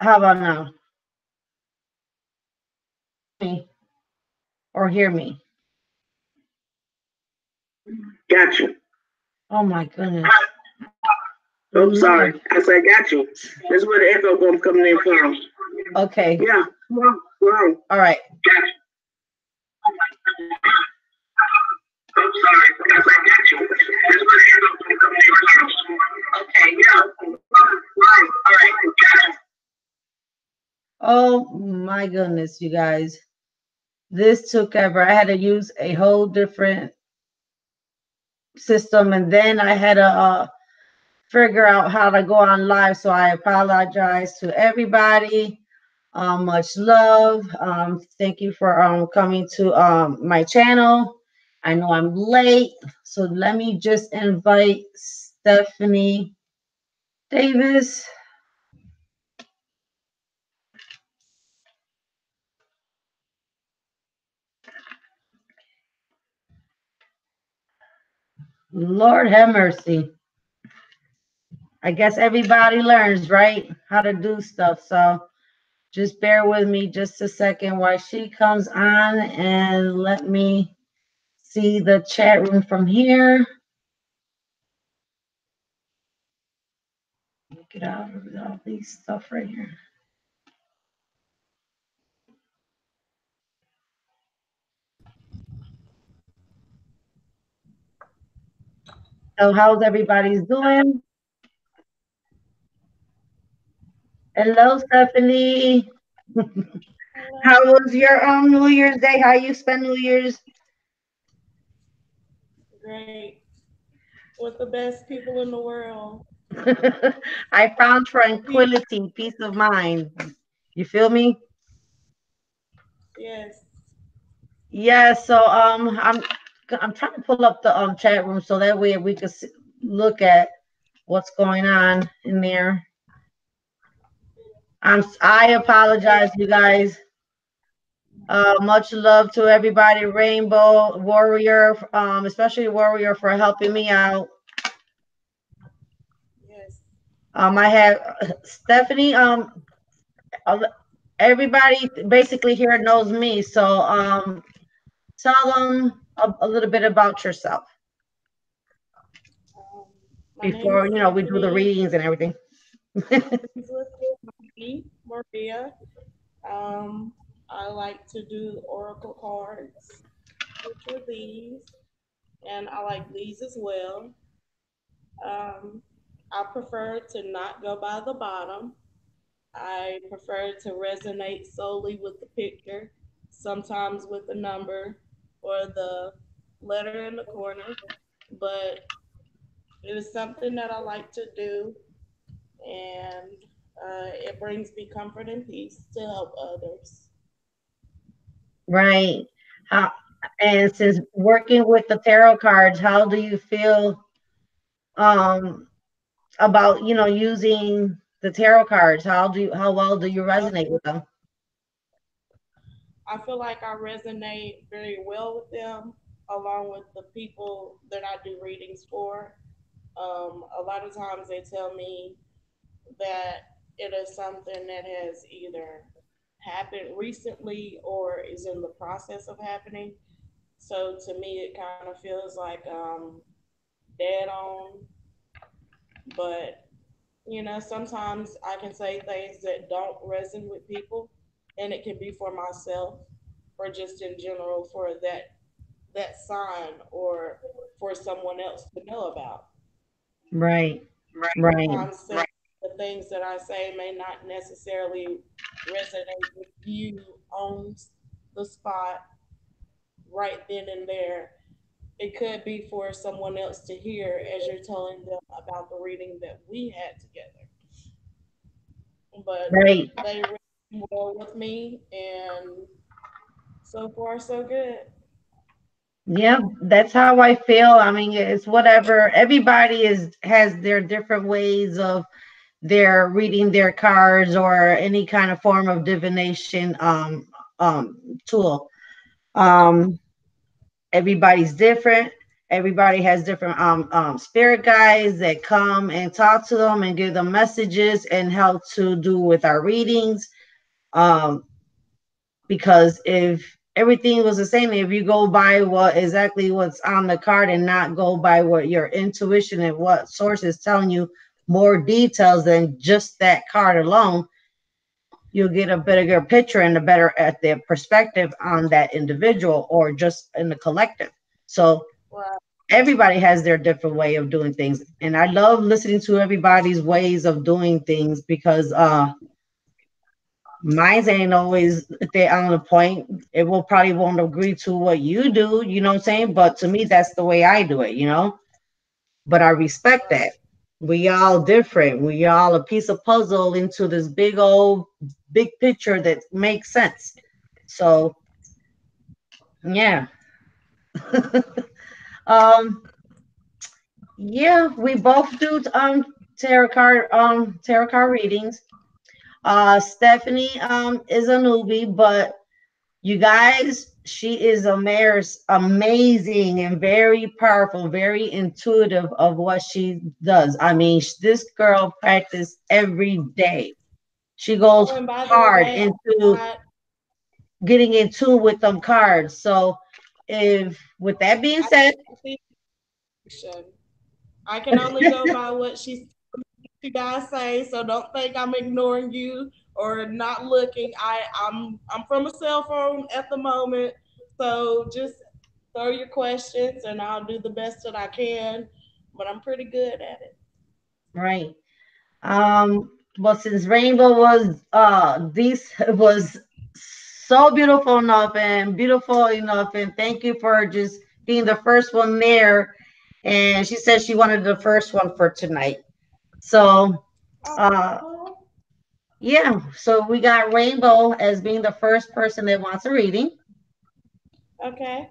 How about now? Me or hear me? Got you. Oh my goodness. Oh, sorry. Lord. I said, got you. This is where the echo gonna coming in from. Okay. Yeah. Wow. All right. Got you. I'm sorry. I said, got you. This is where the echo gonna coming in from. Okay. Yeah. Right. All right. Got you. Oh my goodness, you guys. This took ever. I had to use a whole different system, and then I had to figure out how to go on live. So I apologize to everybody. Much love. Thank you for coming to my channel. I know I'm late, so let me just invite Stephanie Davis. Lord have mercy. I guess everybody learns, right? How to do stuff. So just bear with me just a second while she comes on, and let me see the chat room from here. Get out of all these stuff right here. So how's everybody's doing? Hello, Stephanie. How Hello. was your New Year's Day? How you spend New Year's? Great. With the best people in the world. I found Peace. tranquility, peace of mind. You feel me? Yes. Yeah. So I'm trying to pull up the chat room so that way we could look at what's going on in there. I apologize, you guys. Much love to everybody, Rainbow Warrior, especially Warrior for helping me out. Yes. I have Stephanie. Uh, Everybody basically here knows me, so tell them a little bit about yourself Um, my name before is we do the Stephanie. readings and everything. Friends with me, Maria. Um, I like to do oracle cards, which are these, and I like these as well. Um, I prefer to not go by the bottom. I prefer to resonate solely with the picture, sometimes with the number or the letter in the corner, but it is something that I like to do, and it brings me comfort and peace to help others. Right. How, and since working with the tarot cards, how do you feel um about using the tarot cards? How well do you I resonate feel, with them? I feel like I resonate very well with them, along with the people that I do readings for. A lot of times they tell me that it is something that has either happened recently or is in the process of happening. So to me, it kind of feels like dead on. But sometimes I can say things that don't resonate with people, and it can be for myself or just in general for that sign or for someone else to know about. Right. Right. Sometimes the things that I say may not necessarily resonate with you on the spot right then and there. It could be for someone else to hear as you're telling them about the reading that we had together. But Right. they resonate well with me, and so far so good. Yeah, that's how I feel. I mean, it's whatever. Everybody has their different ways of their reading their cards or any kind of form of divination tool. Um, Everybody's different. Everybody has different spirit guides that come and talk to them and give them messages and help to do with our readings. Um, because if everything was the same, if you go by what exactly what's on the card and not go by what your intuition and what source is telling you more details than just that card alone, you'll get a bigger picture and a better at the perspective on that individual or just in the collective. So Right. everybody has their different way of doing things, and I love listening to everybody's ways of doing things because mine ain't always they on the point. It will probably won't agree to what you do, you know what I'm saying? But to me, that's the way I do it, you know. But I respect Right. that. We all different. We all a piece of puzzle into this big old big picture that makes sense. So yeah. um yeah, we both do tarot card readings. Stephanie is a newbie, but you guys, she is amazing and very powerful, very intuitive of what she does. I mean, this girl practice every day. She goes Oh, and by the hard way, into I getting in tune with them cards. So, if with that being I said, can't see fiction. I can only go by what you guys say, so don't think I'm ignoring you or not looking. I'm from a cell phone at the moment, so just throw your questions and I'll do the best that I can. But I'm pretty good at it. right. Well, since Rainbow was this was so beautiful enough, and thank you for just being the first one there. And she said she wanted the first one for tonight. So uh Oh, yeah, so we got Rainbow as being the first person that wants a reading. okay.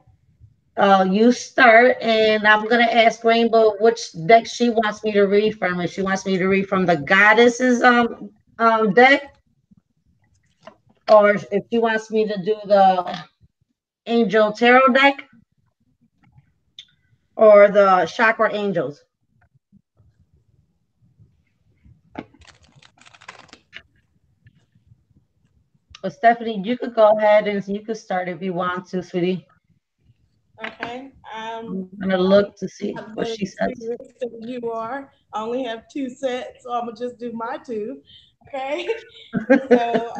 You start, and I'm gonna ask Rainbow which deck she wants me to read from. If she wants me to read from the Goddesses deck, or if she wants me to do the Angel Tarot deck or the Chakra Angels. But Stephanie, you could go ahead and you could start if you want to, sweetie. Okay. I'm gonna I'm look to see not what the she says. experienced that you are. I only have two sets, so I'm gonna just do my two. Okay. So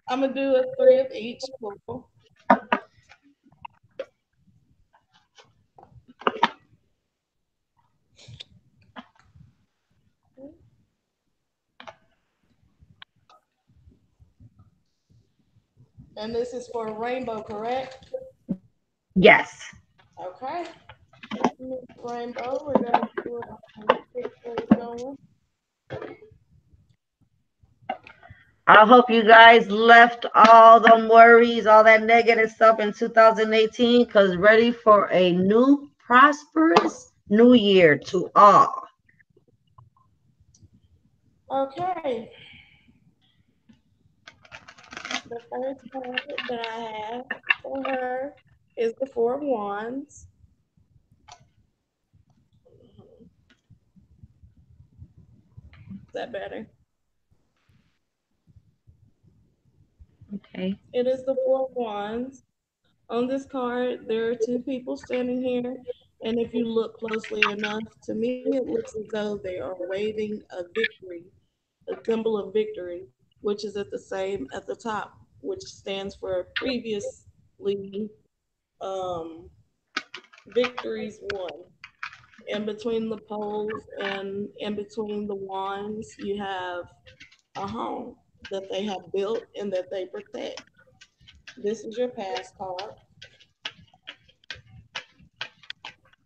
I'm gonna do a three of each pool. And this is for rainbow, correct? Yes. Okay. Miss Rainbow, we're gonna do a quick thing going. I hope you guys left all the worries, all that negative stuff in 2018, because ready for a new prosperous new year to all. Okay. The first card that I have for her is the Four of Wands. Is that better? Okay. It is the Four of Wands. On this card, there are two people standing here, and if you look closely enough, to me it looks as though they are waving a victory, a symbol of victory, which is at the same at the top, which stands for previously victories won. In between the poles and in between the wands, you have a home that they have built and that they protect. This is your past card.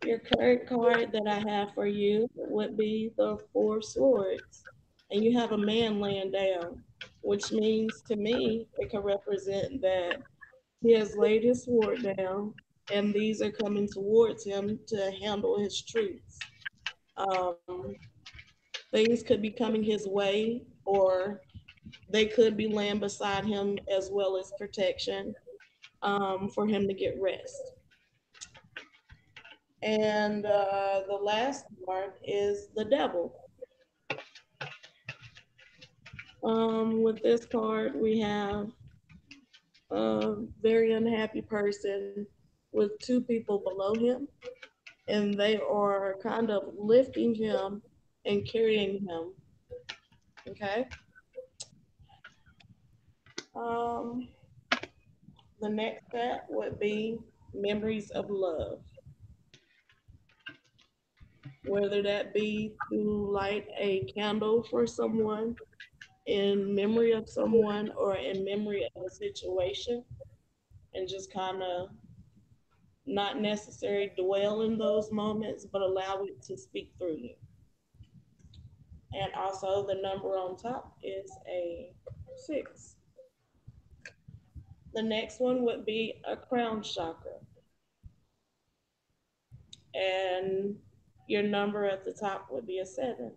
Your current card that I have for you would be the Four Swords. And you have a man laying down, which means to me it can represent that he has laid his sword down and these are coming towards him to handle his truths. Um, Things could be coming his way, or they could be laying beside him as well as protection for him to get rest. And the last card is the devil. With this card, we have a very unhappy person with two people below him, and they are kind of lifting him and carrying him. Okay. Um, the next set would be memories of love, whether that be to light a candle for someone in memory of someone or in memory of a situation, and just kind of not necessarily dwell in those moments, but allow it to speak through you. And also, the number on top is a 6. The next one would be a crown chakra, and your number at the top would be a 7.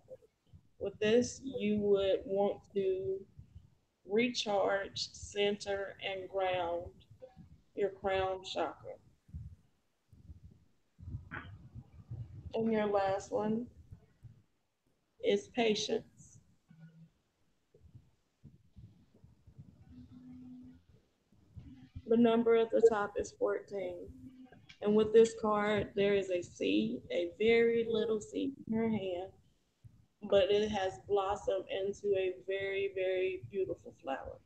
With this, you would want to recharge, center, and ground your crown chakra. And your last one is patience. The number at the top is 14. And with this card, there is a seed, a very little seed in her hand, but it has blossomed into a very, very beautiful flower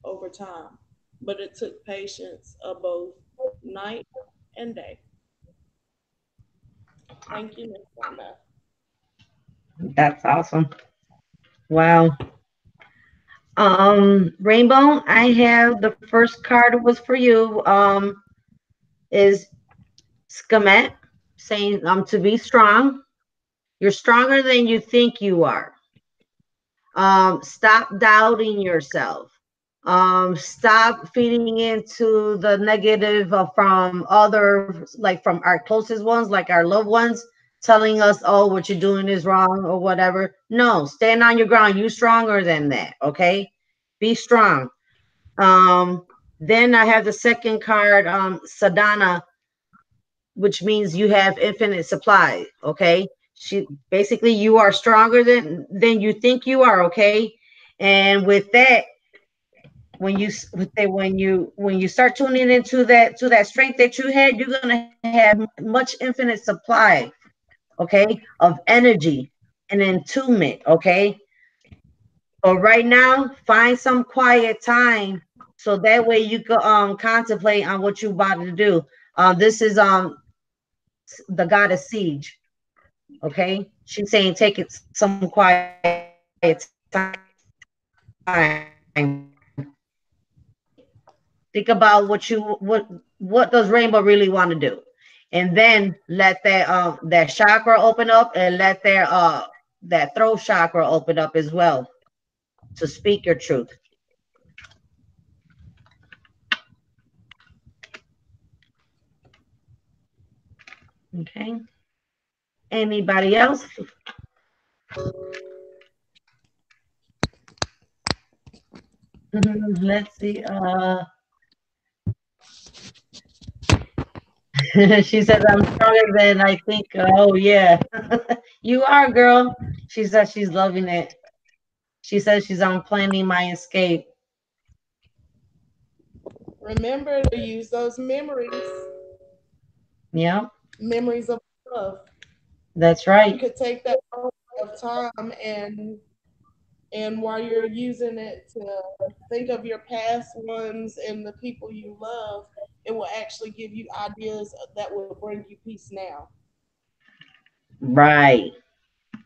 over time. But it took patience of both night and day. Thank you, Miss Brenda. That's awesome. Wow. Rainbow, I have the first card was for you. Is Skemet saying to be strong. You're stronger than you think you are. Stop doubting yourself. Stop feeding into the negative from other, like from our closest ones, like our loved ones, telling us, oh, what you're doing is wrong or whatever. No, stand on your ground. You stronger than that. Okay. Be strong. Then I have the second card, Sadhana, which means you have infinite supply. Okay. She basically, you are stronger than you think you are. Okay. And with that, when you start tuning into that, to that strength that you had, you're going to have much infinite supply, okay, of energy and attunement. Okay. So right now, find some quiet time so that way you can contemplate on what you're about to do. This is the goddess Siege. Okay, she's saying take it some quiet time. Think about what does Rainbow really want to do, and then let that chakra open up, and let that throat chakra open up as well to speak your truth. Okay. Anybody else? Let's see. She says I'm stronger than I think. Oh yeah, you are, girl. She says she's loving it. She says she's on planning my escape. Remember to use those Yeah, memories of love. that's You right. could take that moment of time and while you're using it to think of your past ones and the people you love, it will actually give you ideas that will bring you peace now. Right. Uh,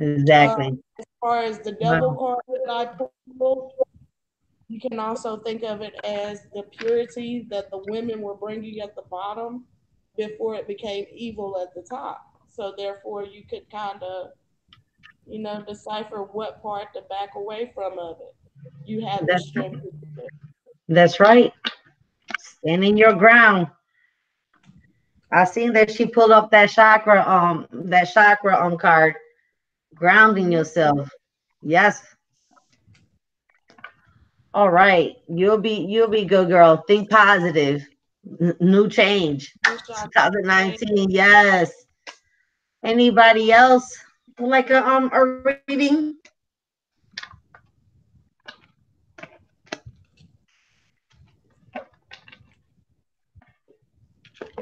Exactly. as far as the devil Wow. card that I pulled, you can also think of it as the purity that the women were bringing at the bottom before it became evil at the top. So therefore, you could kind of, decipher what part to back away from of it. You have the That's strength to do it. that's right. Standing your ground. I seen that she pulled up that chakra card, grounding Mhm. yourself. Yes. All right. You'll be good, girl. Think positive. New change. new chakra change. 2019. Yes. Anybody else would like a reading?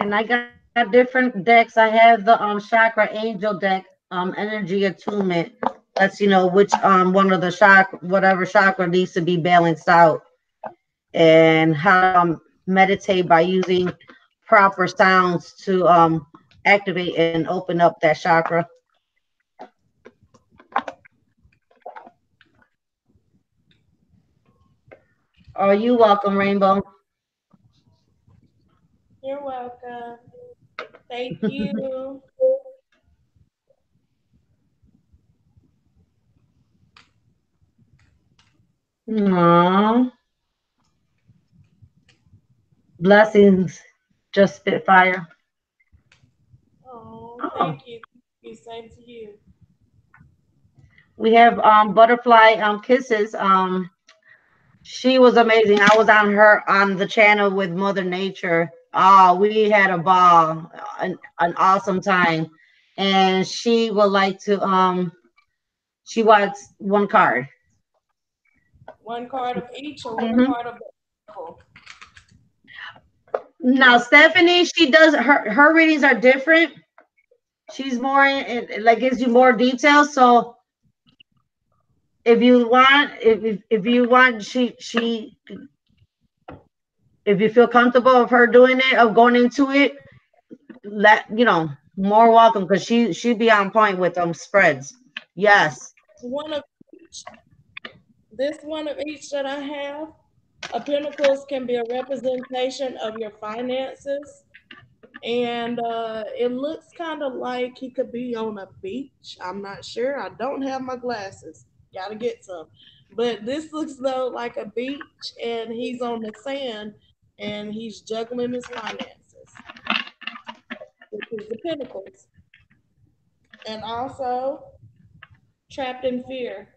And I got different decks. I have the chakra angel deck, energy attunement. Lets you know which one of the chakra, whatever chakra needs to be balanced out, and how to meditate by using proper sounds to activate and open up that chakra. Oh, you welcome, Rainbow. You're welcome. Thank you. Aww. Blessings, just Spitfire. Oh, Oh, thank you. Same to you. we have butterfly kisses. She was amazing. I was on the channel with Mother Nature. We had a ball, an awesome time. And she would like to she wants one card. One card of each or one Hmm. card of both. Now Like Stephanie, she does her readings are different. She's more like gives you more details. So if you want, she if you feel comfortable of her doing it, of going into it, let you know, more welcome, because she'd be on point with spreads. Yes. one of each. This one of each that I have. A pentacles can be a representation of your finances. And it looks kind of like he could be on a beach. I'm not sure. I don't have my glasses. Gotta get some. But this looks though like a beach, and he's on the sand, and he's juggling his finances, which is the pentacles, and also trapped in fear.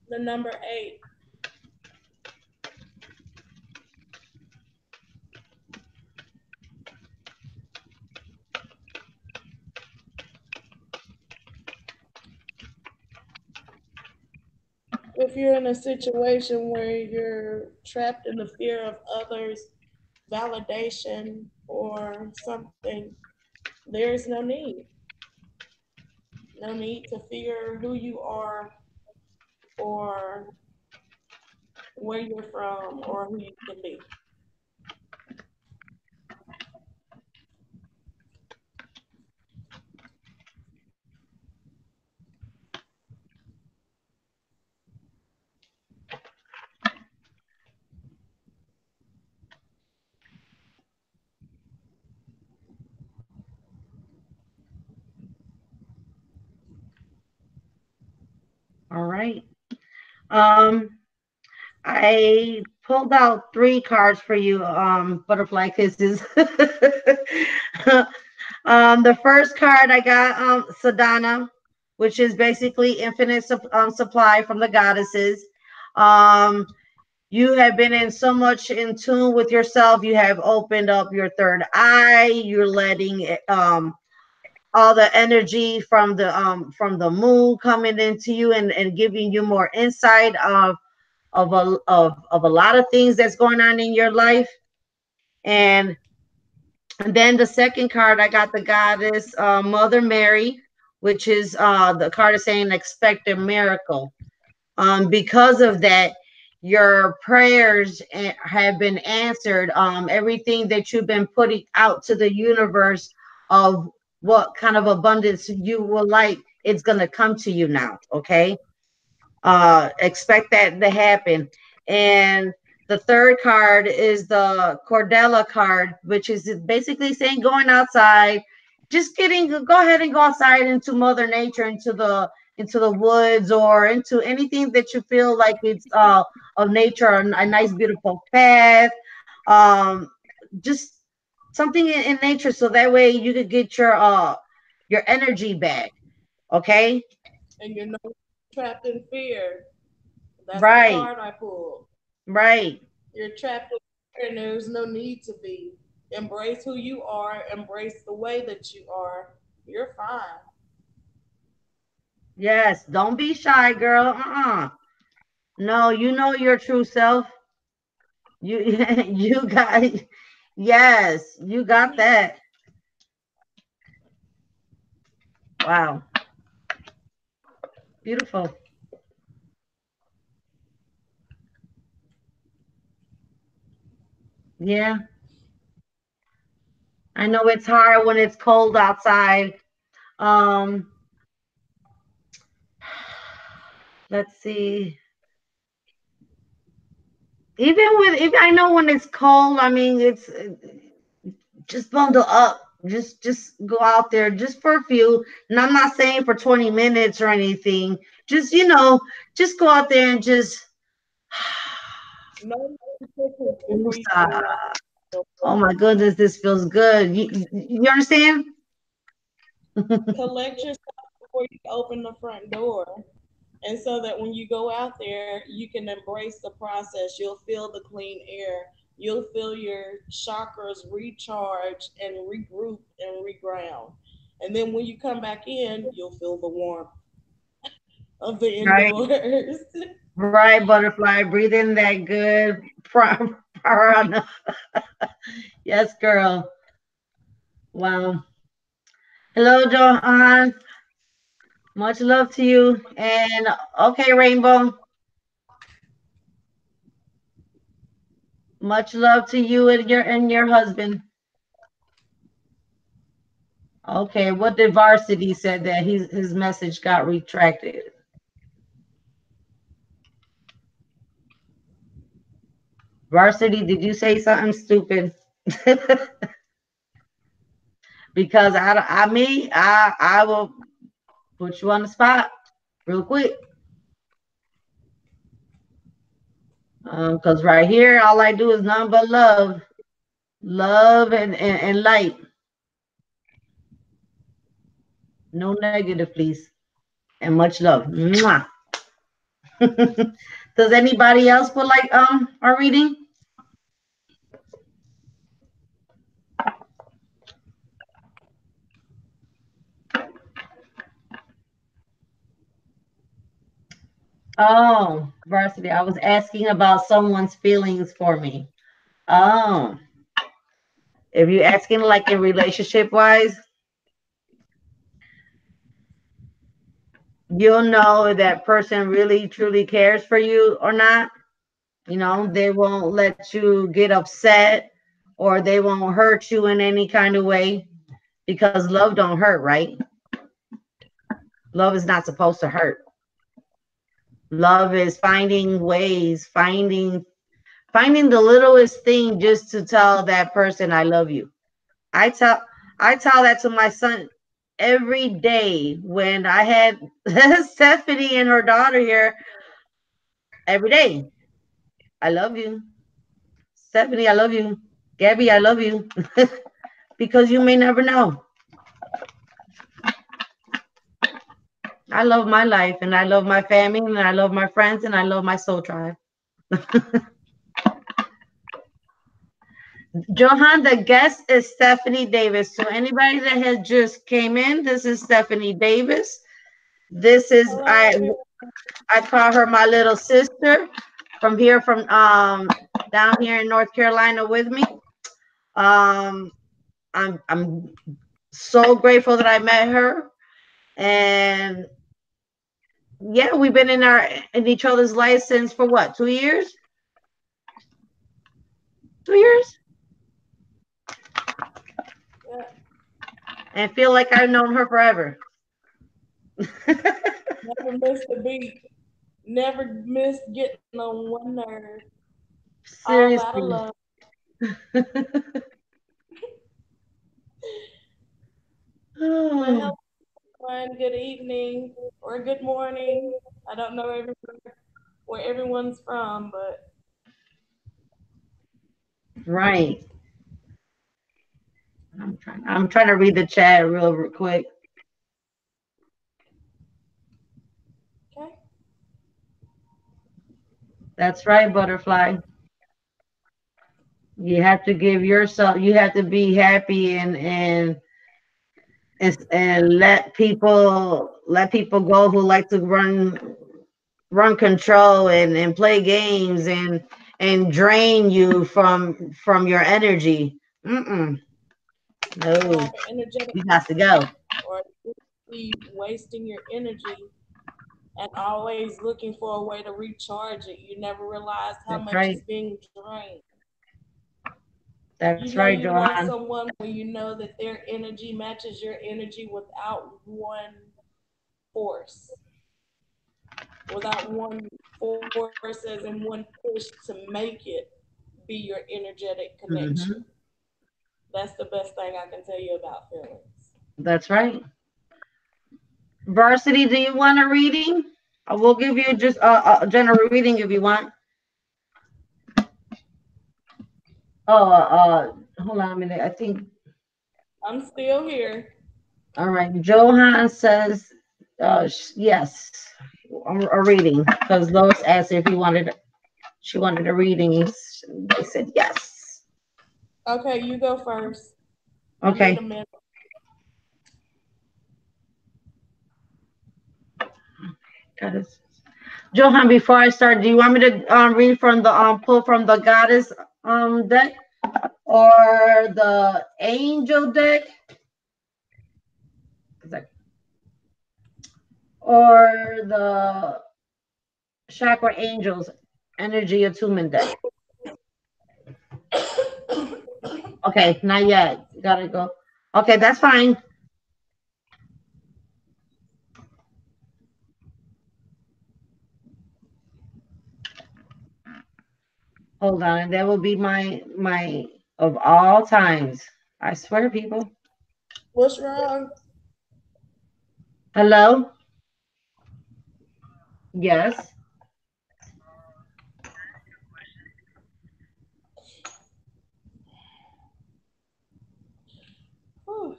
The number 8. If you're in a situation where you're trapped in the fear of others' validation or something, there's no need. No need to fear who you are or where you're from or who you can be. All right. um I pulled out three cards for you, butterfly kisses. The first card I got Sadhana, which is basically infinite supply from the goddesses. um you have been in so much in tune with yourself. You have opened up your third eye. You're letting all the energy from the moon coming into you, and giving you more insight of a lot of things that's going on in your life. And, and then the second card, I got the goddess Mother Mary, which is the card is saying expect a miracle. Because of that, your prayers have been answered. Everything that you've been putting out to the universe of what kind of abundance you would like, it's going to come to you now. Okay. Expect that to happen. And the third card is the Cordella card, which is basically saying going outside, just getting go ahead and go outside into Mother Nature, into the woods, or into anything that you feel like it's of nature, a nice beautiful path, um, just something in nature, so that way you could get your energy back. Okay. And you're not trapped in fear. That's the Right. card I pulled. Right. You're trapped in there and there's no need to be. Embrace who you are, embrace the way that you are. You're fine. Yes. Don't be shy, girl. No, you know your true self. You you got yes, you got that. Wow. Beautiful. Yeah. I know it's hard when it's cold outside. Um, let's see. Even I know when it's cold, I mean it's just bundle up. Just go out there just for a few. And I'm not saying for 20 minutes or anything. Just just go out there and just No notifications before you woosah. go out the Oh door. my goodness, this feels good. You understand? Collect your stuff before you open the front door. And so that when you go out there, you can embrace the process. You'll feel the clean air. You'll feel your chakras recharge and regroup and reground. And then when you come back in, you'll feel the warmth of the Right, indoors. right, butterfly. Breathe in that good prana. Yes, girl. Wow. Hello, Johan. Much love to you. And okay, Rainbow. Much love to you and your husband. Okay, what did Varsity said that his message got retracted? Varsity, did you say something stupid? Because I will put you on the spot real quick. Because right here, all I do is nothing but love, love and light. No negative, please, and much love. Mwah. Does anybody else would like our reading? Oh, Varsity, I was asking about someone's feelings for me. Oh, if you're asking like in relationship wise, you'll know if that person really truly cares for you or not. They won't let you get upset or they won't hurt you in any kind of way because love don't hurt, right? Love is not supposed to hurt. Love is finding ways, finding the littlest thing just to tell that person I love you. I tell I tell that to my son every day when I had Stephanie and her daughter here every day. I love you. Stephanie, I love you. Gabby, I love you. Because you may never know. I love my life and I love my family and I love my friends and I love my soul tribe. Johan, the guest is Stephanie Davis. So anybody that has just came in, this is Stephanie Davis. This is Hello, everyone. I call her my little sister from down here in North Carolina with me. Um I'm so grateful that I met her. And yeah, we've been in each other's lives since for what, 2 years? 2 years? Yeah, And feel like I've known her forever. never missed a beat. Never missed getting on one nerve. All out of Seriously. love. But Oh, hello, everyone. Good evening or good morning. I don't know where everyone's from, but right. I'm trying to read the chat real quick. okay. That's right, butterfly. You have to give yourself. You have to be happy and let people go who like to run control and play games and drain you from your energy. Mm-mm. Or No, like an energetic you got to go. vampire, or be wasting your energy and always looking for a way to recharge it. You never realize how That's much is right. being drained. That's You know right, you love Johan. someone when you know that their energy matches your energy without one force, without one force as in one push to make it be your energetic connection. Hmm. That's the best thing I can tell you about feelings. That's right. Varsity, do you want a reading? We'll give you just a general reading if you want. Oh, hold on a minute. I think. I'm still here. All right. Johan says, yes, a reading because Lois asked if he wanted. She wanted a reading. They said yes. Okay, you go first. Give me a Okay. minute. Got it. Johan, before I start, do you want me to read from the pull from the goddess deck or the angel deck? Or the chakra angels energy attunement deck? Okay, not yet. Gotta go. Okay, that's fine. Hold on, and that will be my of all times. I swear, people. What's wrong? Hello. Yes. Whew.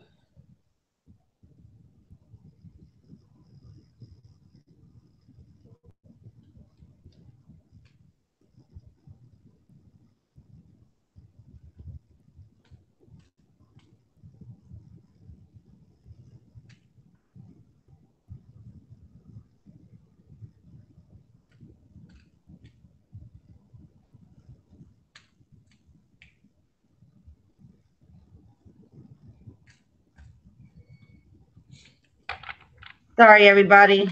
Sorry, everybody.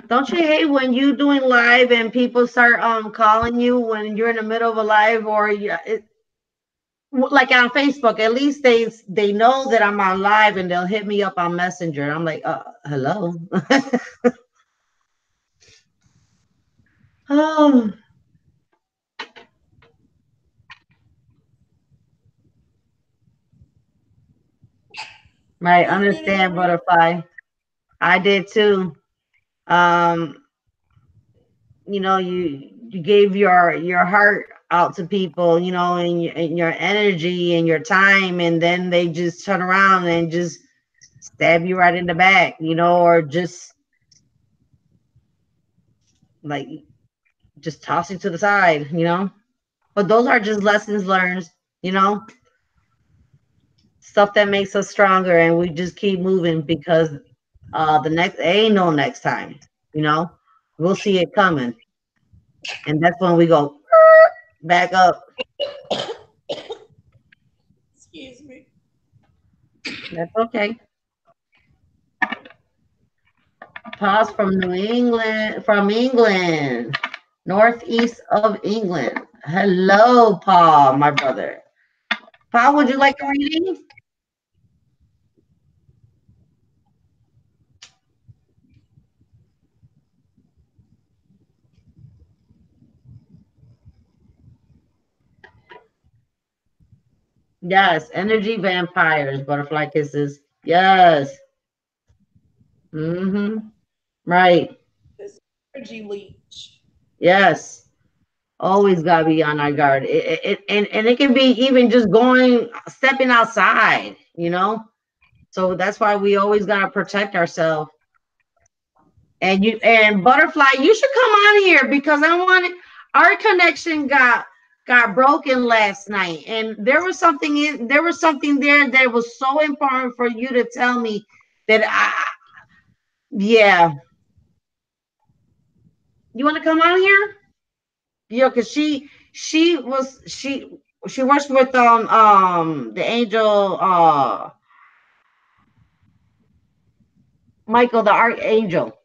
Don't you hate when you doing live and people start calling you when you're in the middle of a live or like on Facebook, at least they know that I'm on live and they'll hit me up on Messenger. I'm like, hello. Oh, right. I'm getting a Understand, read. butterfly. I did too. Um, you gave your heart out to people, and your energy and your time, and then they just turn around and just stab you right in the back, or just like just toss you to the side. But those are just lessons learned, you know, stuff that makes us stronger, and we just keep moving because the next ain't no next time, you know. We'll see it coming, and that's when we go back up. Excuse me. That's okay. Pause from England, northeast of England. Hello, Paul, my brother. Paul, would you like a reading? Yes, energy vampires, butterfly kisses. Yes. Mm-hmm. Right. This energy leech. Yes. Always gotta be on our guard. And it can be even just stepping outside. So that's why we always gotta protect ourselves. And Butterfly, you should come on here because I wanted our connection got broken last night, and there was something there that was so important for you to tell me that yeah, you want to come on here? Yeah, because she works with the angel Michael the archangel,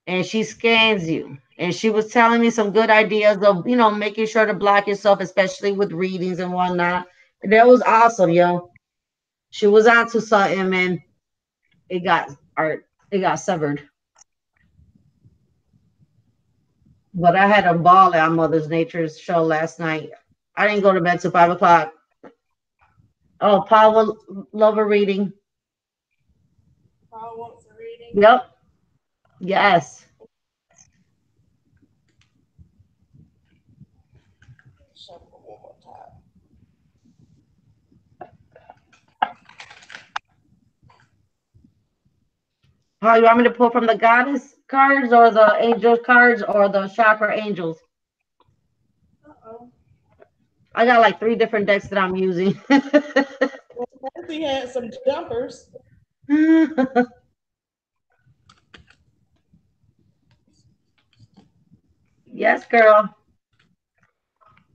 and she scans you. And she was telling me some good ideas of, making sure to block yourself, especially with readings and whatnot. That was awesome, yo. She was onto something, man. It got art. It got severed. But I had a ball at Mother's Nature's show last night. I didn't go to bed till 5 o'clock. Oh, Paul will love a reading. Paul wants a reading. Yep. Yes. Shuffle one more time. How you want me to pull from the goddess cards or the angel cards or the chakra angels? Uh-oh. I got like three different decks that I'm using. Well, Nancy had some jumpers. Yes, girl.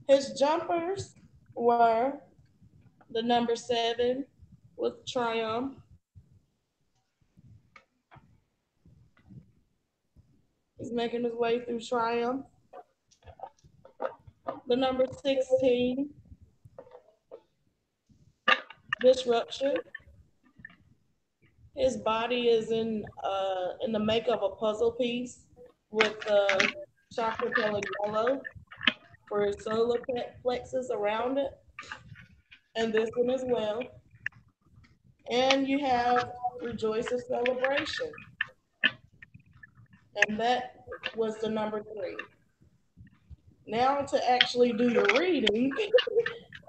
His jumpers were the number 7 with Triumph. He's making his way through Triumph. The number 16, Disruption. His body is in the make of a puzzle piece with the chakra color yellow for his solar plexus around it, and this one as well. And you have Rejoice's Celebration, and that was the number 3. Now to actually do your reading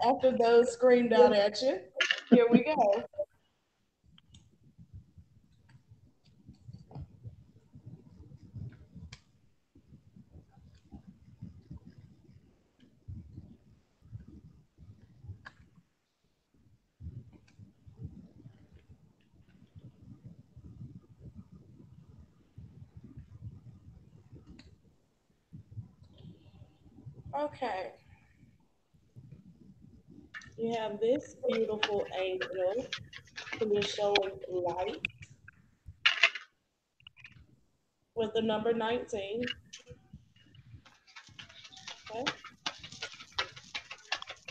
after those screamed out at you. Here we go. Okay, you have this beautiful angel who is showing light with the number 19. Okay,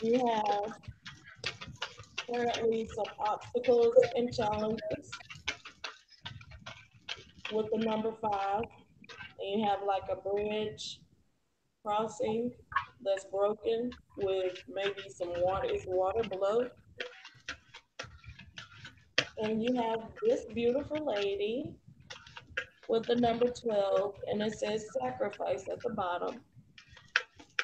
you have currently some obstacles and challenges with the number 5, and you have like a bridge crossing that's broken with maybe some water, it's water below. And you have this beautiful lady with the number 12, and it says sacrifice at the bottom.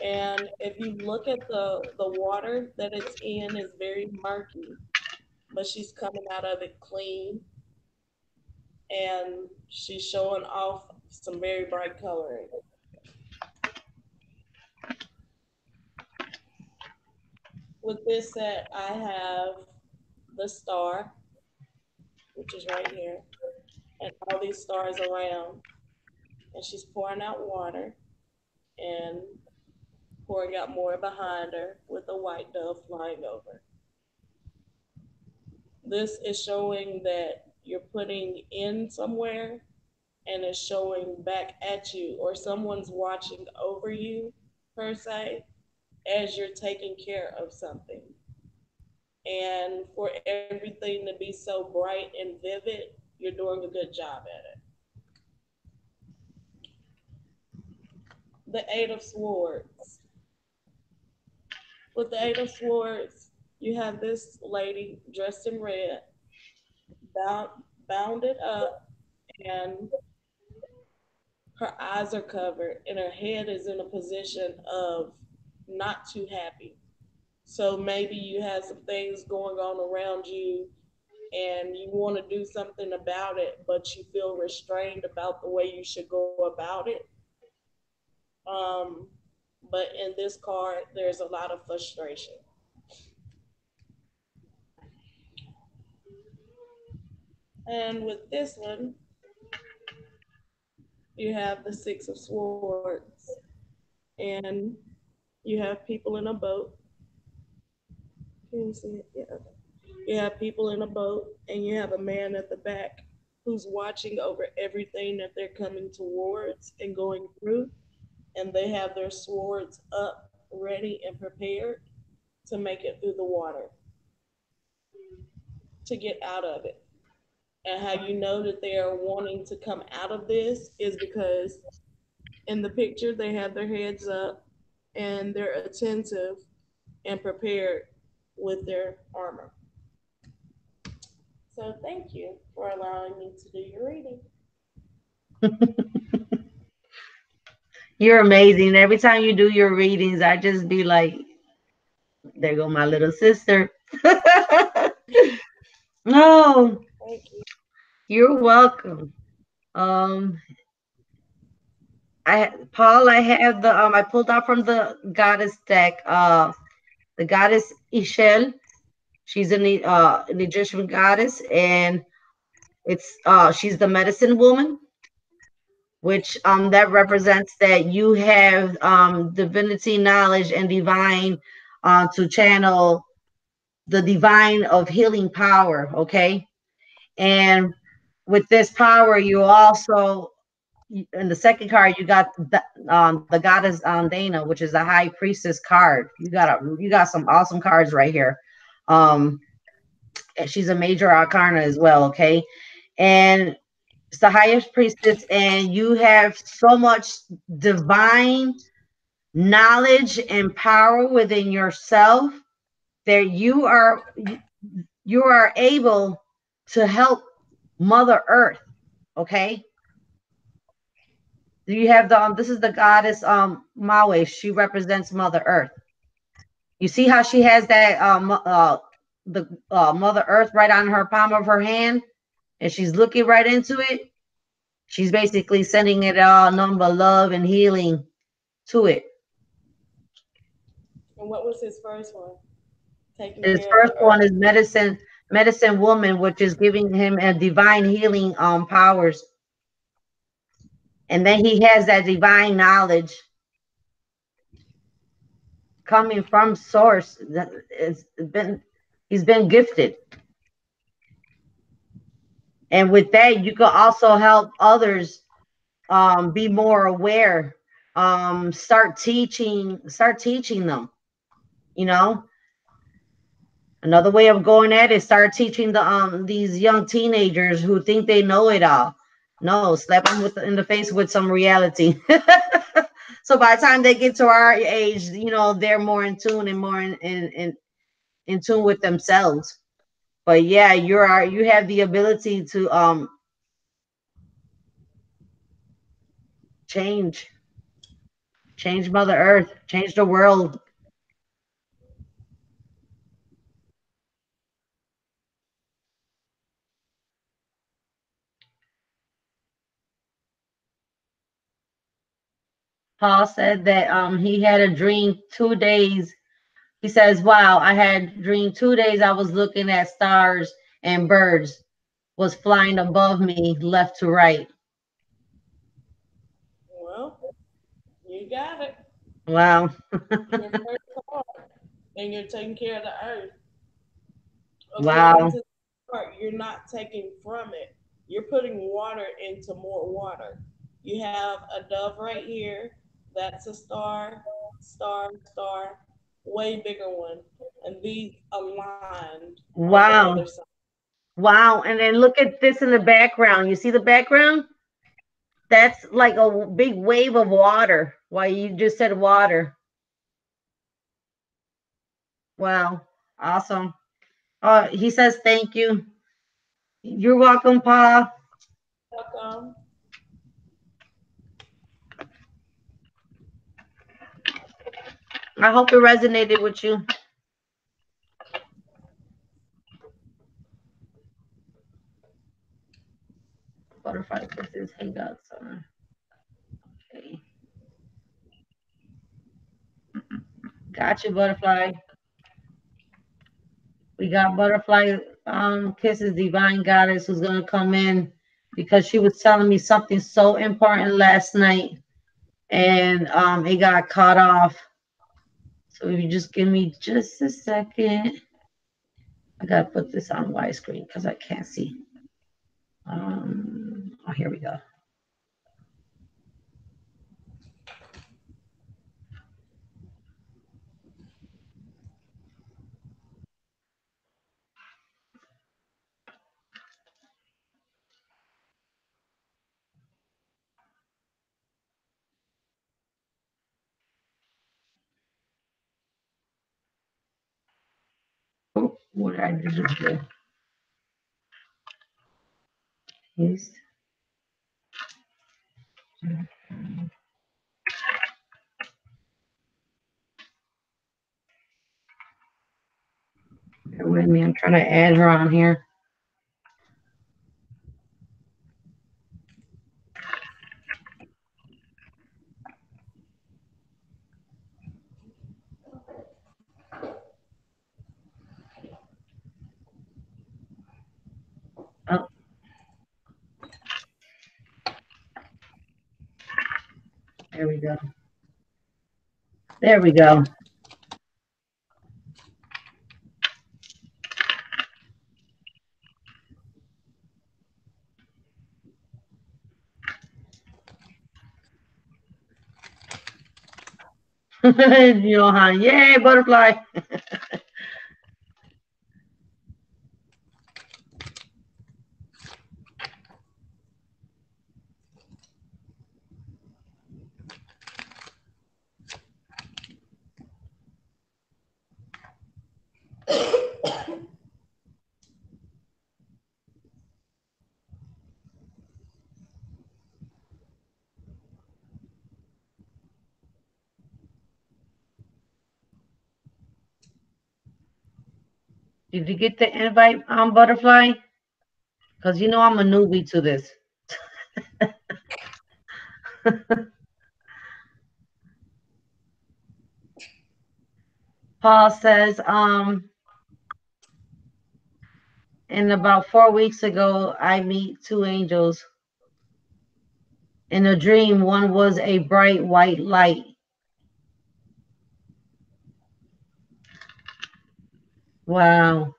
And if you look at the water that it's in is very murky, but she's coming out of it clean, and she's showing off some very bright coloring. With this set, I have the star, which is right here, and all these stars around. And she's pouring out water and pouring out more behind her with a white dove flying over. This is showing that you're putting in somewhere and it's showing back at you, or someone's watching over you, per se, as you're taking care of something. And for everything to be so bright and vivid, you're doing a good job at it. The Eight of Swords. With the Eight of Swords, you have this lady dressed in red, bound, bounded up, and her eyes are covered, and her head is in a position of not too happy. So maybe you had some things going on around you, and you want to do something about it, but you feel restrained about the way you should go about it. Um, but in this card, there's a lot of frustration. And with this one, you have the Six of Swords, and you have people in a boat. Can you see it? Yeah. You have people in a boat, and you have a man at the back who's watching over everything that they're coming towards and going through. And they have their swords up, ready and prepared to make it through the water, to get out of it. And how you know that they are wanting to come out of this is because in the picture they have their heads up and they're attentive and prepared with their armor. So thank you for allowing me to do your reading. You're amazing. Every time you do your readings, I just be like, there go my little sister. No, Thank you. you're welcome. Um, Paul, I have the I pulled out from the goddess deck, the goddess Ishel. She's an Egyptian goddess, and she's the medicine woman, which that represents that you have divinity knowledge and divine to channel the divine of healing power. Okay, and with this power, you also in the second card you got the goddess Dana, which is the high priestess card. You got some awesome cards right here. Um, she's a major arcana as well. Okay, and it's the highest priestess, and you have so much divine knowledge and power within yourself that you are able to help Mother Earth. Okay, you have the this is the goddess Mawe. She represents Mother Earth. You see how she has that the Mother Earth right on her palm of her hand, and she's looking right into it. She's basically sending it all nothing but love and healing to it. And what was his first one? Taking His care of first the one earth. is medicine woman, which is giving him a divine healing powers, and then he has that divine knowledge coming from source. It's been he's been gifted, and with that you can also help others be more aware. Start teaching them, you know. Another way of going at it, start teaching these young teenagers who think they know it all. No, slap them in the face with some reality. So by the time they get to our age, they're more in tune and more in tune with themselves. But yeah, you have the ability to change change Mother Earth, change the world. Paul said that he had a dream 2 days. He says, "Wow, I had a dream 2 days. I was looking at stars and birds was flying above me, left to right." Well, you got it. Wow, Your first card, and you're taking care of the earth. According wow, to the card, you're not taking from it. You're putting water into more water. You have a dove right here. That's a star, star, star, way bigger one. And these aligned on the other wow, side. wow. And then look at this in the background. You see the background? That's like a big wave of water. Why you just said water? Wow, awesome. He says thank you. You're welcome, Pa. Welcome. I hope it resonated with you. Butterfly kisses. Hangouts. Okay. Gotcha, butterfly. We got butterfly kisses, divine goddess, who's gonna come in because she was telling me something so important last night, and it got cut off. So if you just give me just a second, I gotta put this on widescreen because I can't see. Oh, here we go. Oh, what did I do here? Paste. Bear with me. I'm trying to add her on here. Oh, there we go. There we go. You know how? Yay, butterfly. Did you get the invite on butterfly? Because you know I'm a newbie to this. Paul says, and about 4 weeks ago, I meet two angels. In a dream, one was a bright white light. Wow.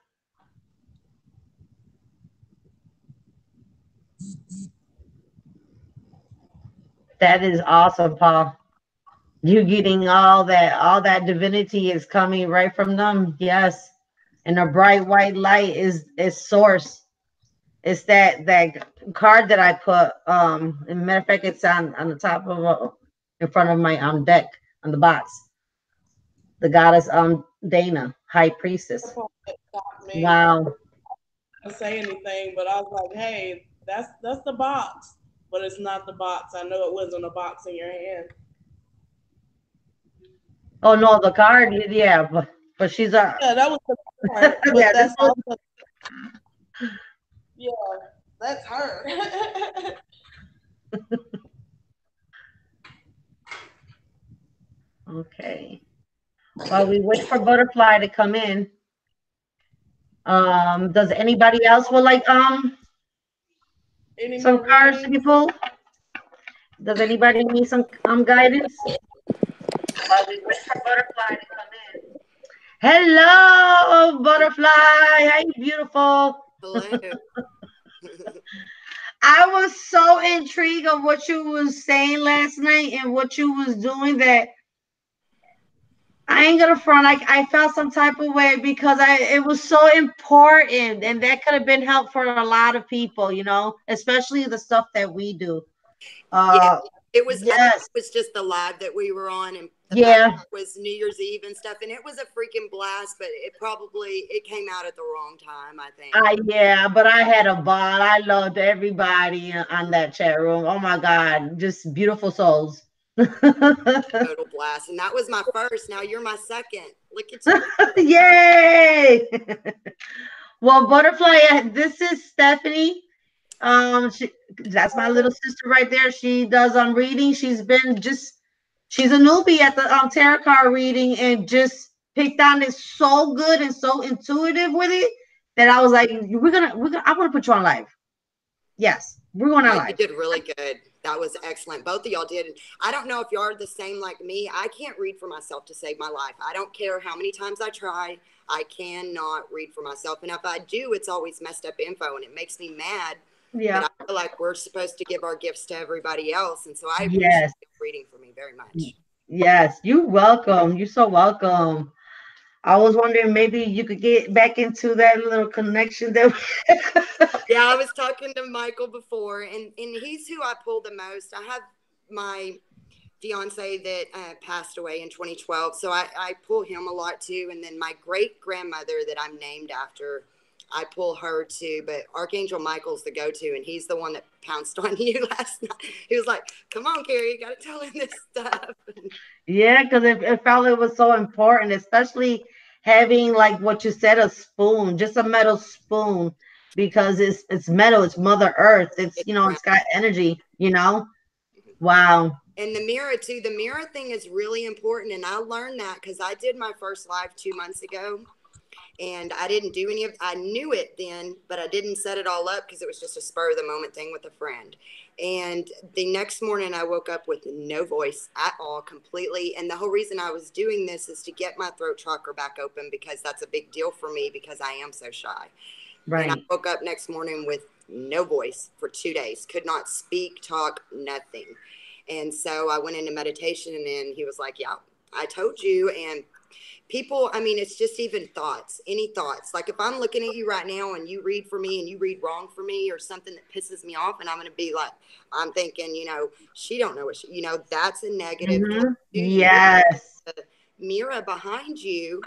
That is awesome, Paul. You getting all that divinity is coming right from them. Yes. And a bright white light is source. It's that card that I put. And matter of fact, it's on the top of in front of my deck on the box. The goddess Dana, high priestess. Me. Wow. I didn't say anything, but I was like, "Hey, that's the box," but it's not the box. I know it wasn't a box in your hand. Oh no, the card, yeah, but she's a Yeah, that was the part, but yeah. This that's was also yeah, that's her. okay. While we wait for Butterfly to come in, does anybody else would like Any some more cards to be readings? pulled? Does anybody need some guidance? While we wait for Butterfly to come in. Hello, Butterfly. Hey, beautiful. Hello. I was so intrigued of what you was saying last night and what you was doing that I ain't gonna front. I felt some type of way because it was so important and that could have been help for a lot of people, especially the stuff that we do. Yeah, Uh it was. I think yes. it was just the live that we were on, and the fact Yeah. that it was New Year's Eve and stuff, and it was a freaking blast. But it came out at the wrong time. I think. Yeah, but I had a ball. I loved everybody on that chat room. Oh my God, just beautiful souls. Total blast, and that was my first. Now you're my second. Look at you. Yay! Well, Butterfly, this is Stephanie. That's my little sister right there. She does reading. She's a newbie at the tarot card reading and just picked on it so good and so intuitive with it that I was like, I want to put you on live. Yes, we're going on You live. did really good. That was excellent. Both of y'all did. I don't know if y'all are the same like me. I can't read for myself to save my life. I don't care how many times I try. I cannot read for myself. And if I do, it's always messed up info and it makes me mad. Yeah. But I feel like we're supposed to give our gifts to everybody else. And so I appreciate Yes. reading for me very much. Yes. You're welcome. You're so welcome. I was wondering maybe you could get back into that little connection that Yeah, I was talking to Michael before, and he's who I pull the most. I have my fiance that passed away in 2012, so I pull him a lot too. And then my great grandmother that I'm named after, I pull her too. But Archangel Michael's the go-to, and he's the one that pounced on you last night. He was like, "Come on, Carrie, you got to tell him this stuff." yeah, because it felt it was so important, especially having like what you said, a spoon, just a metal spoon, because it's metal, it's Mother Earth, it's It's it's got energy, Wow. And the mirror too. The mirror thing is really important, and I learned that because I did my first live 2 months ago, and I didn't do any of. I knew it then, but I didn't set it all up because it was just a spur of the moment thing with a friend. And the next morning, I woke up with no voice at all, completely. And the whole reason I was doing this is to get my throat chakra back open because that's a big deal for me because I am so shy. And I Right. woke up next morning with no voice for 2 days, could not speak, talk, nothing. And so I went into meditation, and then he was like, "Yeah, I told you." And people, I mean, it's just even thoughts, any thoughts. Like if I'm looking at you right now and you read for me and you read wrong for me or something that pisses me off, and I'm going to be like, I'm thinking, she don't know what that's a negative Mm-hmm. to you. Yes. The mirror behind you,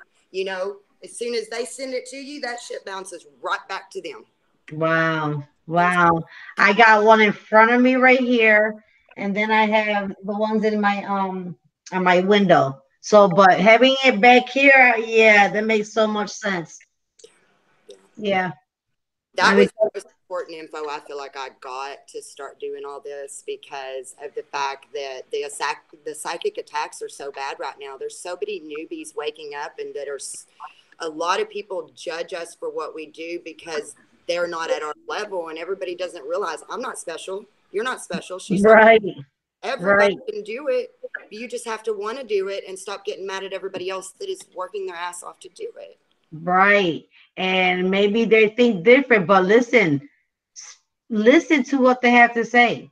as soon as they send it to you, that shit bounces right back to them. Wow. And Wow. I got one in front of me right here, and then I have the ones in my on my window. So, but having it back here, yeah, that makes so much sense. Yeah. that And was it, the most important info I feel like I got to start doing all this because of the fact that the psychic attacks are so bad right now. There's so many newbies waking up, and that are a lot of people judge us for what we do because they're not at our level, and everybody doesn't realize I'm not special. You're not special. She's not. right. Everybody Right. can do it. You just have to want to do it and stop getting mad at everybody else that is working their ass off to do it. Right. And maybe they think different, but listen to what they have to say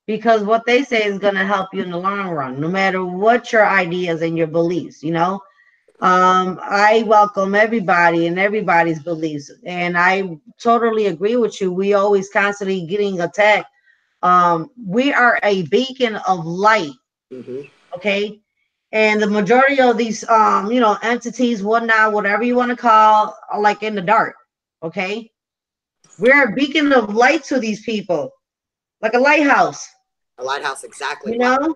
because what they say is going to help you in the long run, no matter what your ideas and your beliefs. I welcome everybody and everybody's beliefs, and I totally agree with you. We always constantly getting attacked. We are a beacon of light, Mm-hmm. okay? And the majority of these entities, whatnot, whatever you want to call, are like in the dark, okay? We're a beacon of light to these people, like a lighthouse, A lighthouse, exactly. you Wow. know,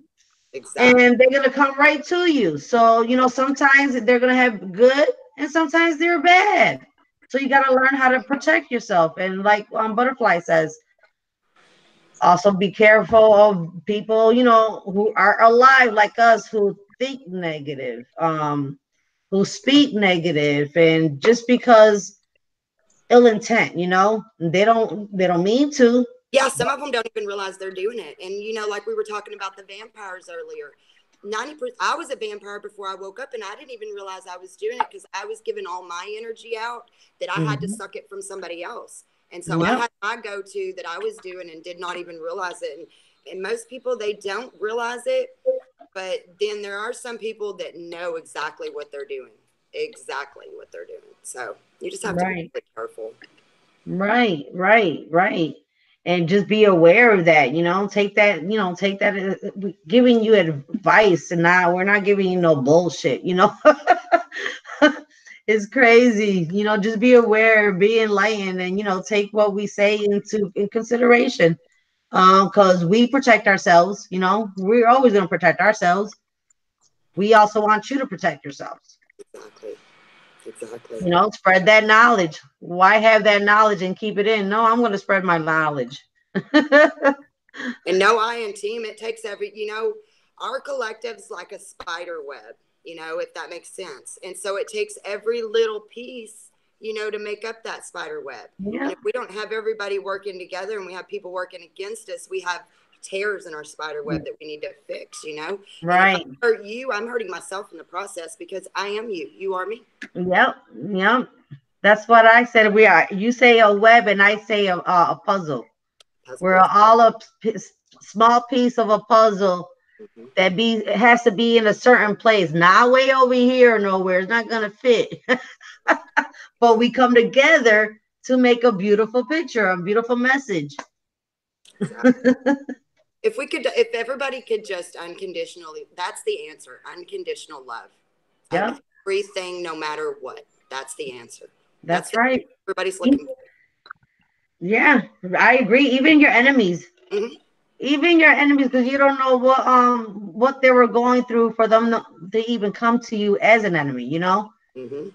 Exactly. and they're gonna come right to you. So, sometimes they're gonna have good and sometimes they're bad. So you gotta learn how to protect yourself. And like Butterfly says, also be careful of people, who are alive like us who think negative, who speak negative, and just because ill intent, they don't mean to. Yeah, some of them don't even realize they're doing it. And like we were talking about the vampires earlier. 90%. I was a vampire before I woke up, and I didn't even realize I was doing it because I was giving all my energy out that I had to Mhm. suck it from somebody else. And so I Yep. had my go-to that I was doing and did not even realize it. And most people, they don't realize it, but then there are some people that know exactly what they're doing. Exactly what they're doing. So you just have to be Right. really careful. Right, right, right. And just be aware of that, take that giving you advice, and we're not giving you no bullshit. It's crazy, just be aware, be enlightened, and take what we say in consideration. Because we protect ourselves, we're always going to protect ourselves. We also want you to protect yourselves. Exactly. Exactly. Spread that knowledge. Why have that knowledge and keep it in? No, I'm going to spread my knowledge. And no, I am team. It takes our collective's like a spider web, if that makes sense. And so it takes every little piece, to make up that spider web. Yeah. And if we don't have everybody working together and we have people working against us, we have tears in our spider web that we need to fix, And if I Right. hurt you, I'm hurting myself in the process because I am you. You are me. Yep. Yep. That's what I said. We are. You say a web, and I say a puzzle. Puzzle We're piece. all a small piece of a puzzle Mm-hmm. that it has to be in a certain place, not way over here or nowhere. It's not gonna fit. But we come together to make a beautiful picture, a beautiful message. Exactly. If everybody could just unconditionally, that's the answer. Unconditional love of Yeah, everything, no matter what. That's the answer. That's that's the right. everybody's looking for. Yeah, I agree. Even your enemies, Mm-hmm. even your enemies, because you don't know what they were going through for them to even come to you as an enemy. Mm-hmm.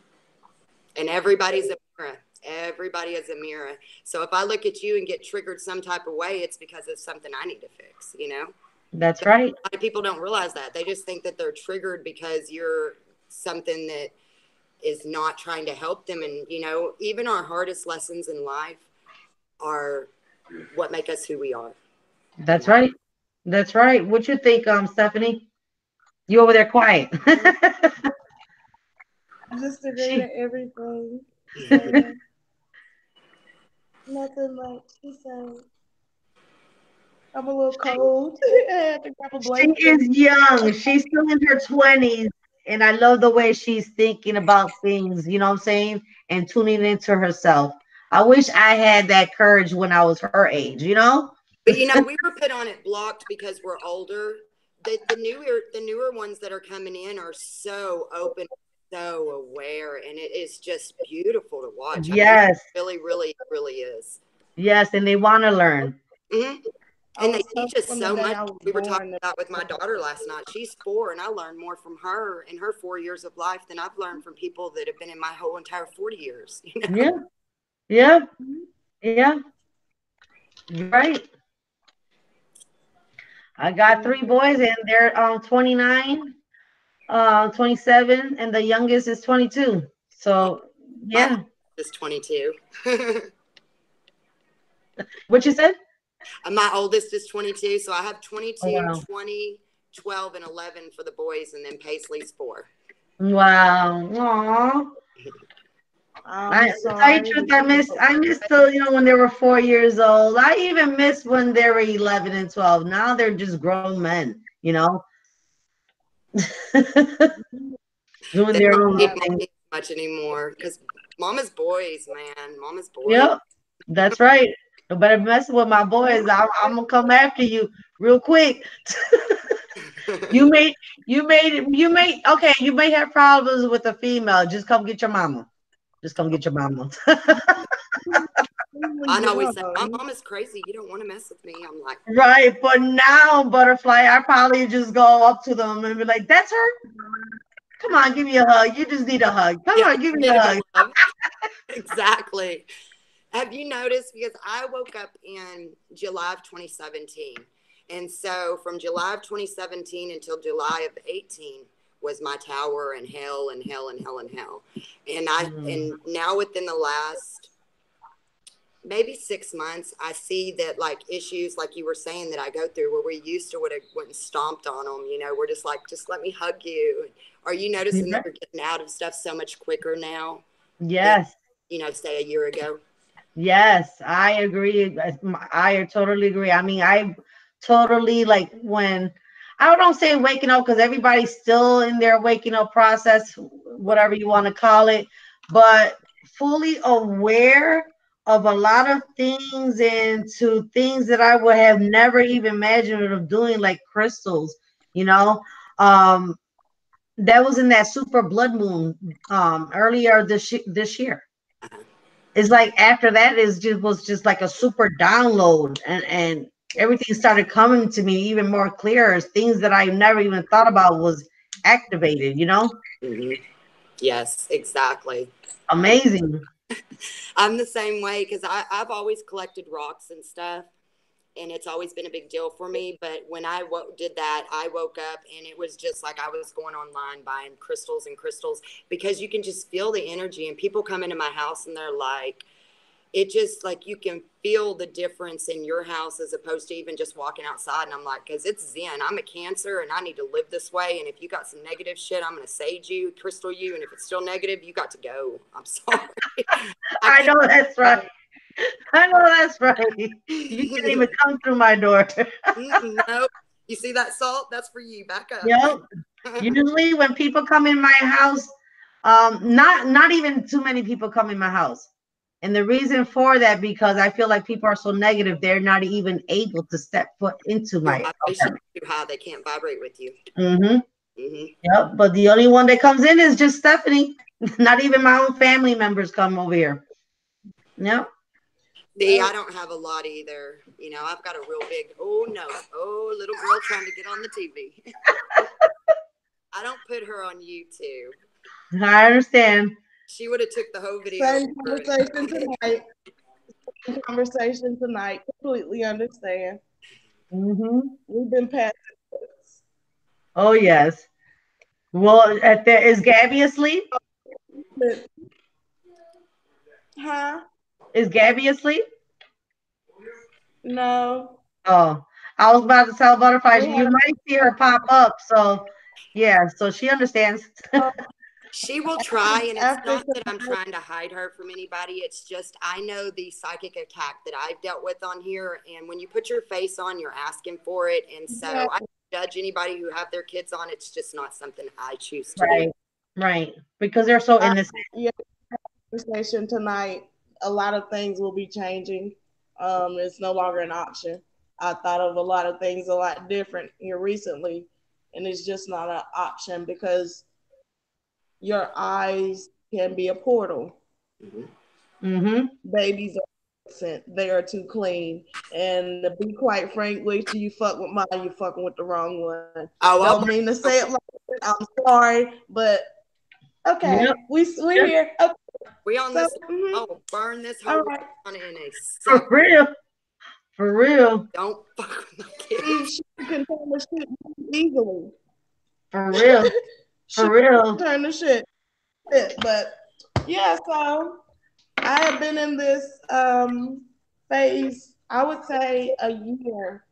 And everybody's a mirror. Everybody is a mirror. So if I look at you and get triggered some type of way, it's because it's something I need to fix. That's But right. a lot of people don't realize that. They just think that they're triggered because you're something that is not trying to help them. And, even our hardest lessons in life are what make us who we are. That's right. That's right. What you think, Stephanie? You over there quiet. Just agree she to everything. So nothing much to say. I'm a little cold. I had to grab a she blanket. is young. She's still in her 20s. And I love the way she's thinking about things, you know what I'm saying? And tuning into herself. I wish I had that courage when I was her age. But we were put on it blocked because we're older. The newer ones that are coming in are so open, so aware, and it is just beautiful to watch. I mean, it Yes. really, really, really is. Yes. And they want to learn. Hmm. I And they was teach told us from the so day much. I was We were talking born that about with my daughter last night. She's 4, and I learned more from her in her 4 years of life than I've learned from people that have been in my whole entire 40 years. Yeah. Yeah. Yeah. You're right. I got 3 boys and they're 29, 27, and the youngest is 22. So My yeah. oldest is 22. What you said? My oldest is 22, so I have Oh 22, wow. 20, 12, and 11 for the boys, and then Paisley's 4. Wow. Aw. I'm To tell you the sorry, truth, but you can go. I miss the, when they were 4 years old. I even miss when they were 11 and 12. Now they're just grown men, doing They their don't own need little Yeah, thing. mommy much anymore because mama's boys, man. Mama's boys. Yep, that's right. No better mess with my boys. I'm gonna come after you real quick. Okay, you may have problems with a female. Just come get your mama. Just come get your mama. I always say, my young. mama's crazy. You don't want to mess with me. I'm like, Right, but now, Butterfly, I probably just go up to them and be like, "That's her. Come on, give me a hug. You just need a hug. Come yeah, on, give me need a a hug." bit of love. Exactly. Have you noticed? Because I woke up in July of 2017. And so from July of 2017 until July of 18 was my tower and hell and hell and hell and hell. And now within the last maybe 6 months, I see that like issues like you were saying that I go through where we used to would have went and stomped on them. We're just like, just let me hug you. Are you noticing that we're getting out of stuff so much quicker now than, Yes. say a year ago? Yes, I agree. I totally agree. I mean, I totally like when I don't say waking up because everybody's still in their waking up process, whatever you want to call it, but fully aware of a lot of things and to things that I would have never even imagined of doing, like crystals, you know. Um, that was in that super blood moon earlier this year. It's like after that is just was just like a super download, and everything started coming to me even more clear as things that I never even thought about was activated. Hmm. Yes, exactly. Amazing. I'm the same way because I've always collected rocks and stuff. and it's always been a big deal for me. But when I did that, I woke up and it was just like I was going online buying crystals and crystals, because you can just feel the energy, and people come into my house and they're like, it just like you can feel the difference in your house as opposed to even just walking outside. And I'm like, because it's Zen. I'm a Cancer and I need to live this way. And if you got some negative shit, I'm going to sage you, crystal you. And if it's still negative, you got to go. I'm sorry. I know that's right. I know that's right. You can't even come through my door. No. You see that salt? That's for you. Back up. Yep. Usually when people come in my house, not even too many people come in my house. And the reason for that, because I feel like people are so negative, they're not even able to step foot into Your my vibration apartment. is too high. They can't vibrate with you. Mm-hmm. Mm-hmm. Yep. But the only one that comes in is just Stephanie. Not even my own family members come over here. Yep. See, I don't have a lot either. You know, I've got a real big, little girl trying to get on the TV. I don't put her on YouTube. I understand. She would have took the whole video. Same conversation tonight. Same conversation tonight. Completely understand. Mm-hmm. We've been past this. Oh, yes. Well, is Gabby asleep? Huh? Is Gabby asleep? No. Oh, I was about to tell Butterfly, We you have might see her pop up. So, yeah, so she understands. She will try, and it's after not that I'm trying to hide her from anybody. It's just I know the psychic attack that I've dealt with on here, and when you put your face on, you're asking for it. And so I don't judge anybody who have their kids on. It's just not something I choose to do. Right. Because they're so innocent. Yeah, conversation tonight. A lot of things will be changing. It's no longer an option. I thought of a lot of things a lot different here recently, and it's just not an option because your eyes can be a portal. Mm-hmm. Babies are innocent. They are too clean. And to be quite frank with you, you fuck with mine, you fucking with the wrong one. Don't mean to say it like that. I'm sorry, but okay, Yep. we're here. Okay. We on So, this. Oh, burn this whole right. down in a For second. real. For real. Don't fuck with my kids. She can turn the shit easily. For real. She For real. can turn the shit. But yeah, so I have been in this phase, I would say a year,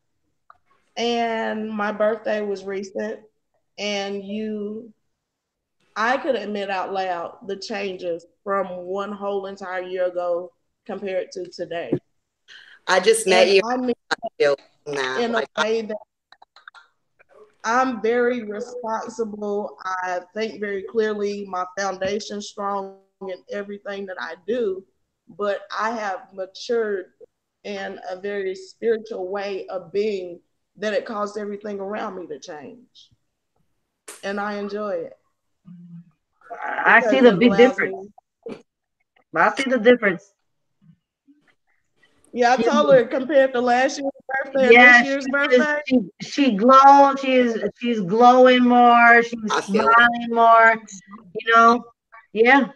and my birthday was recent, and I could admit out loud the changes from one whole entire year ago compared to today. I just met you. I mean, in a way that I'm very responsible. I think very clearly. My foundation strong in everything that I do, but I have matured in a very spiritual way of being that it caused everything around me to change, and I enjoy it. I see the big difference. I see the difference. Yeah, I told her compared to last year's birthday and this year's birthday. She glowed. She's glowing more. She's smiling more. You know, yeah.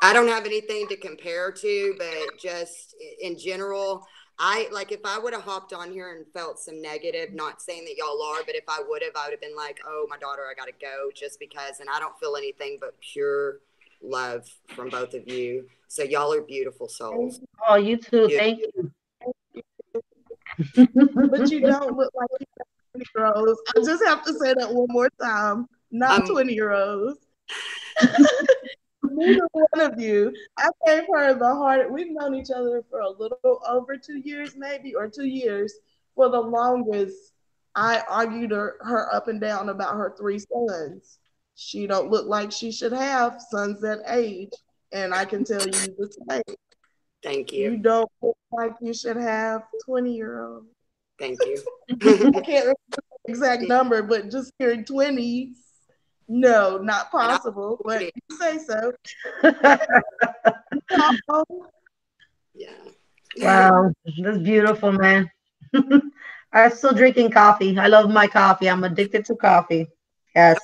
I don't have anything to compare to, but just in general, I like if I would have hopped on here and felt some negative, not saying that y'all are, but if I would have been like, oh, my daughter, I got to go just because. And I don't feel anything but pure love from both of you. So y'all are beautiful souls. Oh, you too. Thank you. But you don't look like 20-year-olds. I just have to say that one more time. Not 20-year-olds. Neither one of you. I gave her the hard. We've known each other for a little over 2 years, maybe, or 2 years. For the longest, I argued her up and down about her 3 sons. She don't look like she should have sons that age, and I can tell you the same. Thank you. You don't look like you should have 20-year-olds. Thank you. I can't remember the exact number, but just hearing 20s, no, not possible. But you say so. Yeah. Wow, that's beautiful, man. I'm still drinking coffee. I love my coffee. I'm addicted to coffee. Yes.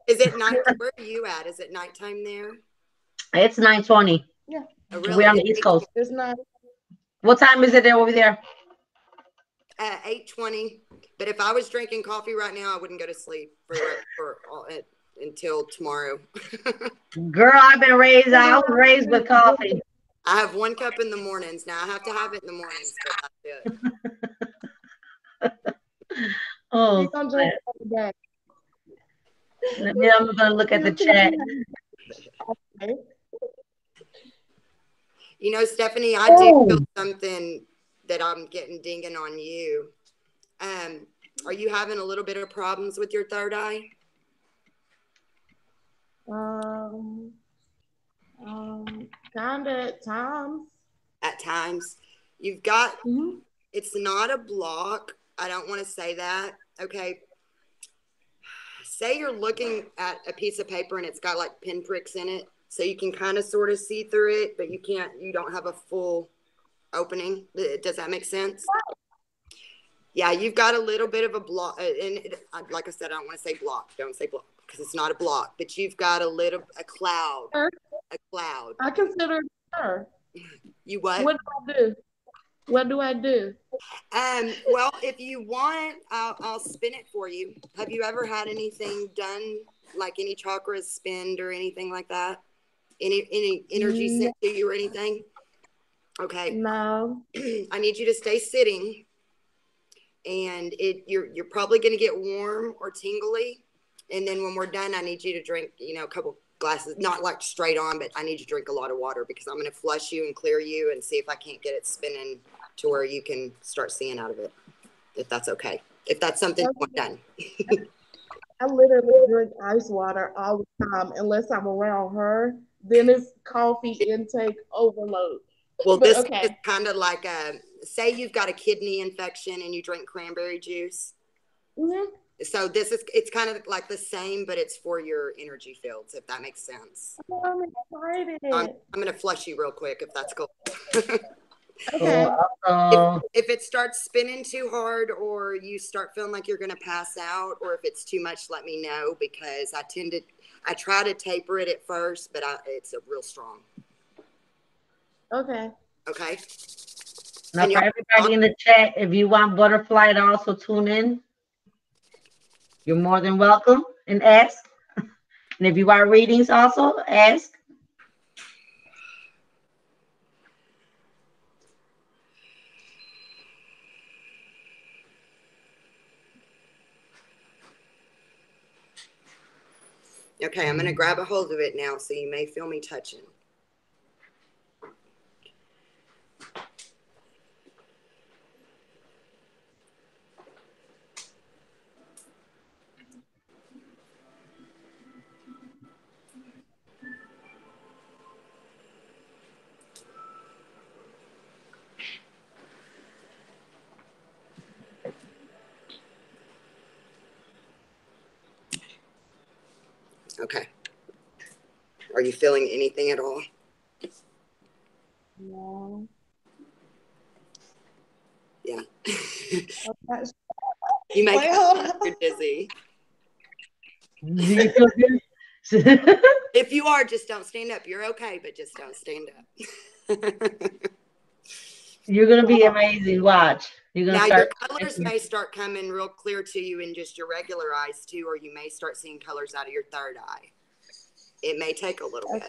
Is it night? Where are you at? Is it nighttime there? It's 9:20. Yeah. We're on the East Coast. It's not. What time is it there over there? 8:20. But if I was drinking coffee right now, I wouldn't go to sleep until tomorrow. Girl, I was raised with coffee. I have 1 cup in the mornings. Now I have to have it in the mornings, but that's it. Oh, I'm gonna look at the chat. You know, Stephanie, I do feel something that I'm getting dinging on you. Are you having a little bit of problems with your third eye? Kind of at times. At times. You've got, it's not a block. I don't want to say that. Okay. Say you're looking at a piece of paper and it's got like pinpricks in it. So you can kind of sort of see through it, but you don't have a full opening. Does that make sense? Yeah, you've got a little bit of a block. And like I said, I don't want to say block. Don't say block because it's not a block. But you've got a cloud. A cloud. I consider it her. You what? What do I do? What do I do? Well, if you want, I'll spin it for you. Have you ever had anything done, like any chakras spinned or anything like that? Any energy sent to you or anything? Okay. No. I need you to stay sitting, and you're probably going to get warm or tingly, and then when we're done, I need you to drink, a couple glasses, not like straight on, but I need you to drink a lot of water because I'm going to flush you and clear you and see if I can't get it spinning to where you can start seeing out of it, if that's okay. If that's something you want done. I literally drink ice water all the time unless I'm around her. Then it's coffee intake overload. Well, this is kind of like say you've got a kidney infection and you drink cranberry juice. Mm-hmm. So it's kind of like the same, but it's for your energy fields, if that makes sense. I'm excited. I'm going to flush you real quick if that's cool. Okay. If it starts spinning too hard or you start feeling like you're going to pass out, or if it's too much, let me know because I try to taper it at first, but it's a real strong. Okay. Okay. Now, for everybody in the chat, if you want Butterfly to also tune in, you're more than welcome and ask. And if you want readings also, ask. Okay, I'm going to grab a hold of it now, so you may feel me touching. Okay. Are you feeling anything at all? No. Yeah. You make you're dizzy. Do you feel good? If you are, just don't stand up. You're okay, but just don't stand up. You're going to be amazing. Watch. Now your colors may start coming real clear to you in just your regular eyes too, or you may start seeing colors out of your third eye. It may take a little bit.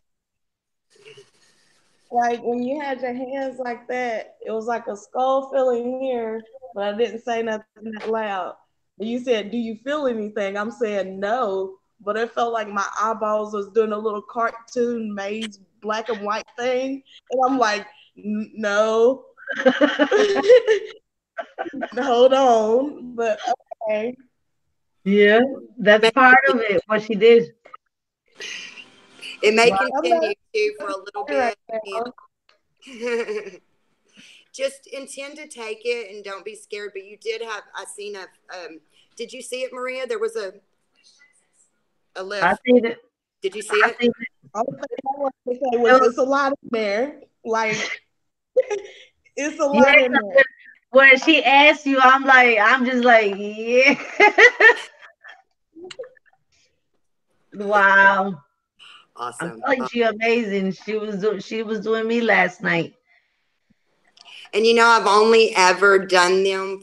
Like when you had your hands like that, it was like a skull feeling here, but I didn't say nothing that loud. You said, "Do you feel anything?" I'm saying no, but it felt like my eyeballs was doing a little cartoon Maze black and white thing, and I'm like, no. Hold on, but okay. Yeah, that's part of it. What she did. It may continue to for a little bit. Just intend to take it and don't be scared. But you did have. I seen a. Did you see it, Maria? There was a lift. I seen it. Did you see it? All the thing I want to say was it's a lot in there. Like it's a lot in there. When she asked you, I'm just like, yeah. Wow. Awesome. I'm telling you, amazing. She was doing me last night. And I've only ever done them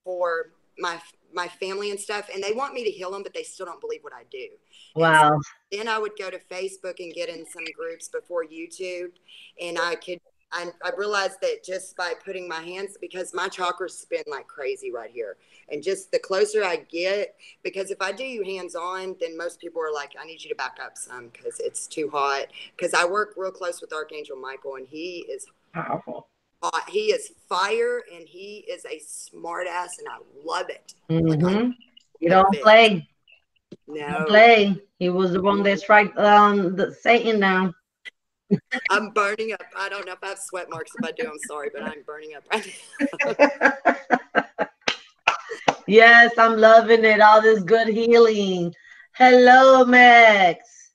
for my family and stuff, and they want me to heal them, but they still don't believe what I do. Wow. And so then I would go to Facebook and get in some groups before YouTube, and I realized that just by putting my hands, because my chakras spin like crazy right here, and just the closer I get, because if I do you hands on, then most people are like, I need you to back up some because it's too hot. Because I work real close with Archangel Michael, and he is Powerful. he is fire, and he is a smart ass, and I love it. Mm-hmm. You don't play. No. Don't play. He was the one that struck the Satan down. I'm burning up. I don't know if I have sweat marks. If I do, I'm sorry, but I'm burning up right now. Yes, I'm loving it. All this good healing. Hello, Max.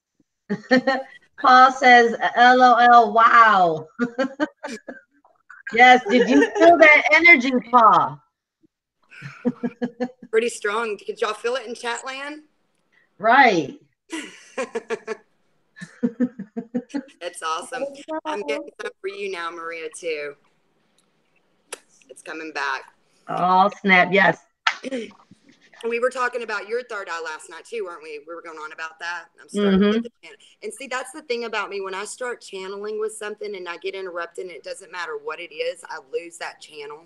Paul says, LOL, wow. Yes, did you feel that energy, Paul? Pretty strong. Did y'all feel it in chat land? Right. That's awesome. I'm getting some for you now, Maria, too. It's coming back. Oh, snap. Yes. We were talking about your third eye last night, too, weren't we? We were going on about that. I'm starting to get the channel. And see, that's the thing about me. When I start channeling with something and I get interrupted, and it doesn't matter what it is, I lose that channel.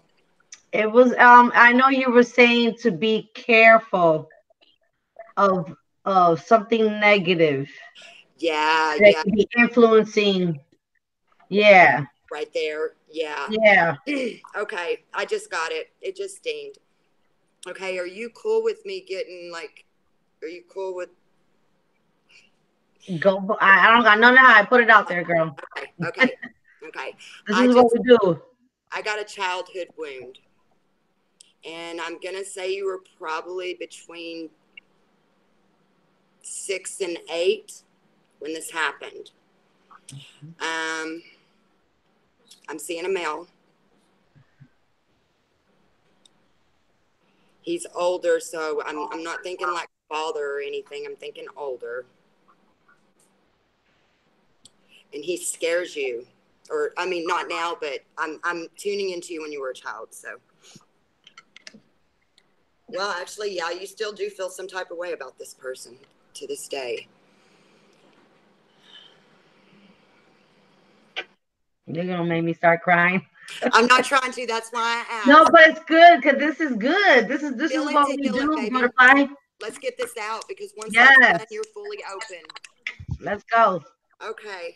It was, I know you were saying to be careful of something negative. Yeah, that yeah. Can be influencing. Yeah. Right there. Yeah. Yeah. Okay. I just got it. It just dinged. Okay. Are you cool with me getting are you cool with? Go. I don't know how I put it out there, girl. Okay. Okay. Okay. This is what we do. I got a childhood wound. And I'm going to say you were probably between 6 and 8 when this happened. I'm seeing a male. He's older, so I'm not thinking like father or anything. I'm thinking older. And he scares you. Or, I mean, not now, but I'm tuning into you when you were a child, so. Well, actually, yeah, you still do feel some type of way about this person to this day. You're going to make me start crying. I'm not trying to. That's why I asked. No, but it's good because this is good. This is what we do, Butterfly. Let's get this out because once that's done, you're fully open. Let's go. Okay.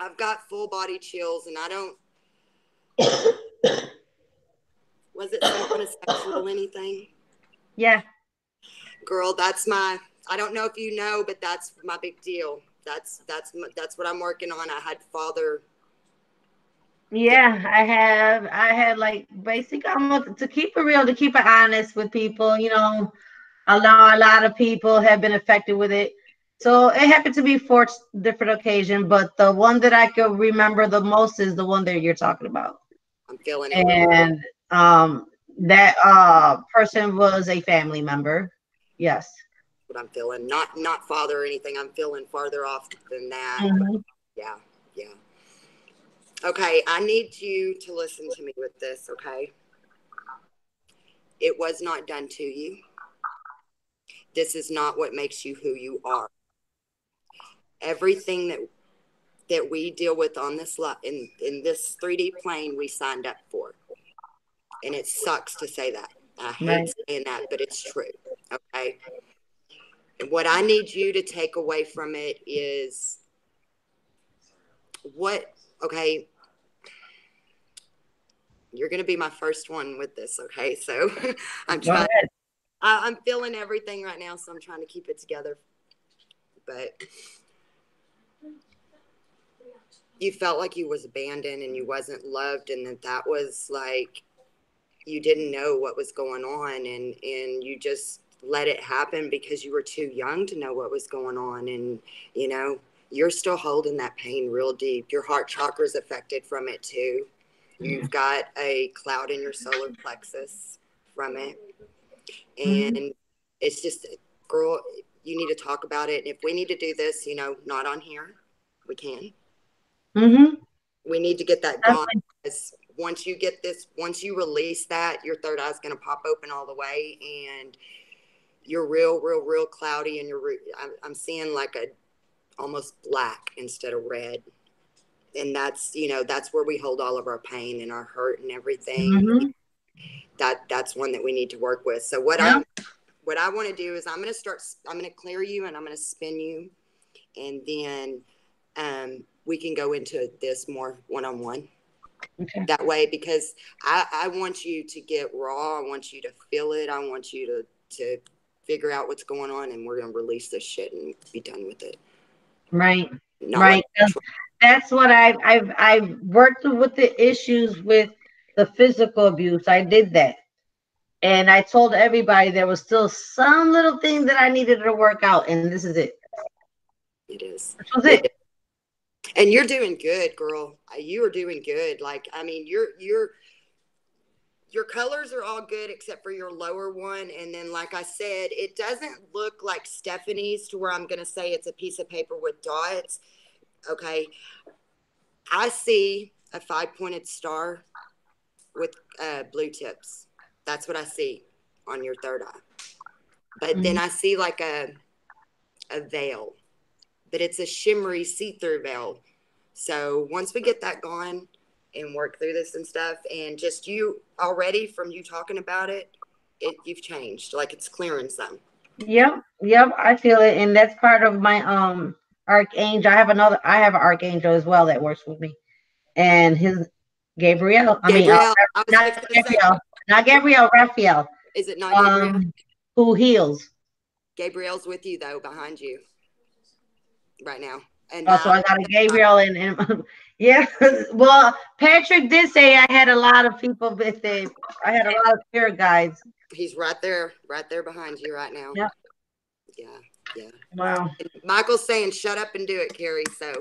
I've got full body chills, and I don't. Was it some kind of sexual anything? Yeah. Girl, that's my. I don't know if you know, but that's my big deal. That's what I'm working on. I had father. Yeah, I had like basic. To keep it real, to keep it honest with people. You know, a lot of people have been affected with it. So it happened to be 4 different occasions, but the one that I could remember the most is the one that you're talking about. I'm feeling it. And that person was a family member. Yes. What I'm feeling, not father or anything. I'm feeling farther off than that. Mm-hmm. Yeah. Okay, I need you to listen to me with this, okay? It was not done to you. This is not what makes you who you are. Everything that we deal with on this in this 3D plane, we signed up for. And it sucks to say that. I hate saying that, but it's true, okay? And what I need you to take away from it is okay, you're going to be my first one with this, okay? So I'm feeling everything right now, so I'm trying to keep it together. But you felt like you was abandoned and you wasn't loved, and that was like you didn't know what was going on, and you just let it happen because you were too young to know what was going on. And, you know, you're still holding that pain real deep. Your heart chakra is affected from it too. You've got a cloud in your solar plexus from it. And it's just, girl, you need to talk about it. And if we need to do this, you know, not on here, we can. We need to get that gone. Because once you get this, once you release that, your third eye is going to pop open all the way, and you're real cloudy, and I'm seeing like a almost black instead of red. And that's, you know, that's where we hold all of our pain and our hurt and everything. Mm-hmm. That's one that we need to work with. So what Yeah. I want to do is I'm going to clear you, and I'm going to spin you, and then we can go into this more one-on-one. Okay. That way, because I want you to get raw. I want you to feel it. I want you to figure out what's going on, and we're going to release this shit and be done with it. Right. Not Right. like That's what I've worked with the issues with the physical abuse. I did that. And I told everybody there was still some little thing that I needed to work out, and this is it. it is. This was it. And you're doing good, girl. You are doing good. Like, I mean, your colors are all good except for your lower one. And then, like I said, it doesn't look like Stephanie's to where I'm going to say it's a piece of paper with dots. Okay. I see a 5-pointed star with blue tips. That's what I see on your third eye. But then I see like a veil, but it's a shimmery see-through veil. So once we get that going and work through this and stuff, and just you already from you talking about it, you've changed. Like it's clearing some. Yep, I feel it, and that's part of my archangel. I have an archangel as well that works with me, and his Gabriel. I mean, Gabrielle, I was not just gonna say, Gabriel, not Gabriel, Raphael. is it not Gabrielle? Who heals? Gabrielle's with you though, behind you right now. And Also, I got a Gabriel, and yeah. Well, Patrick did say I had a lot of people with it. I had a lot of spirit guides. he's right there behind you right now. Yep. Yeah. Wow. And Michael's saying, "Shut up and do it, Carrie." So.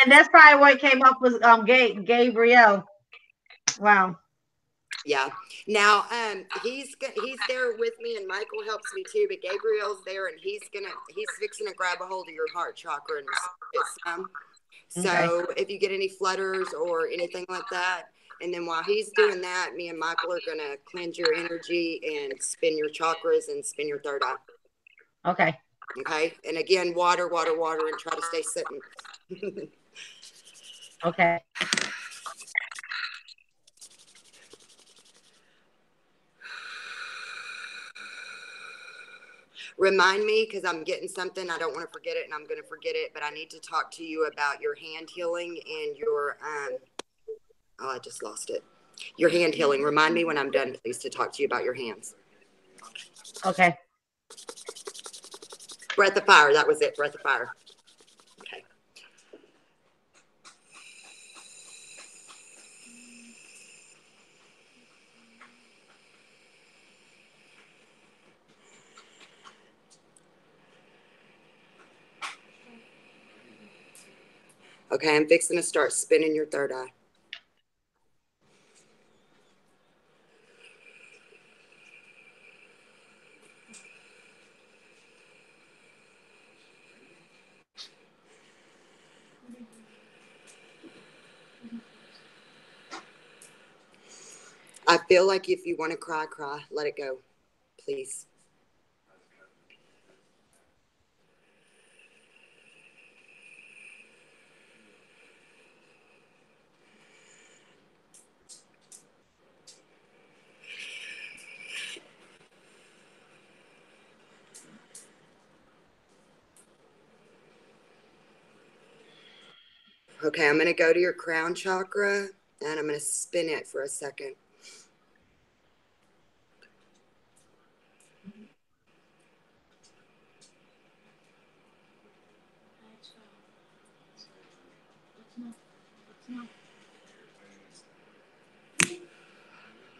And that's probably what came up with Gabriel. Wow. Yeah. Now, he's there with me, and Michael helps me too. But Gabriel's there, and he's fixing to grab a hold of your heart chakra and get some. So if you get any flutters or anything like that, and then while he's doing that, me and Michael are gonna cleanse your energy and spin your chakras and spin your third eye. Okay. Okay. And again, water, and try to stay sitting. Okay. Remind me, because I'm getting something. I don't want to forget it, and I'm going to forget it. But I need to talk to you about your hand healing and your oh, I just lost it. Your hand healing. Remind me when I'm done, please, to talk to you about your hands. Okay. Breath of fire. That was it. Breath of fire. Okay. Okay, I'm fixing to start spinning your third eye. I feel like if you want to cry, cry. Let it go, please. Okay, I'm going to go to your crown chakra, and I'm going to spin it for a second.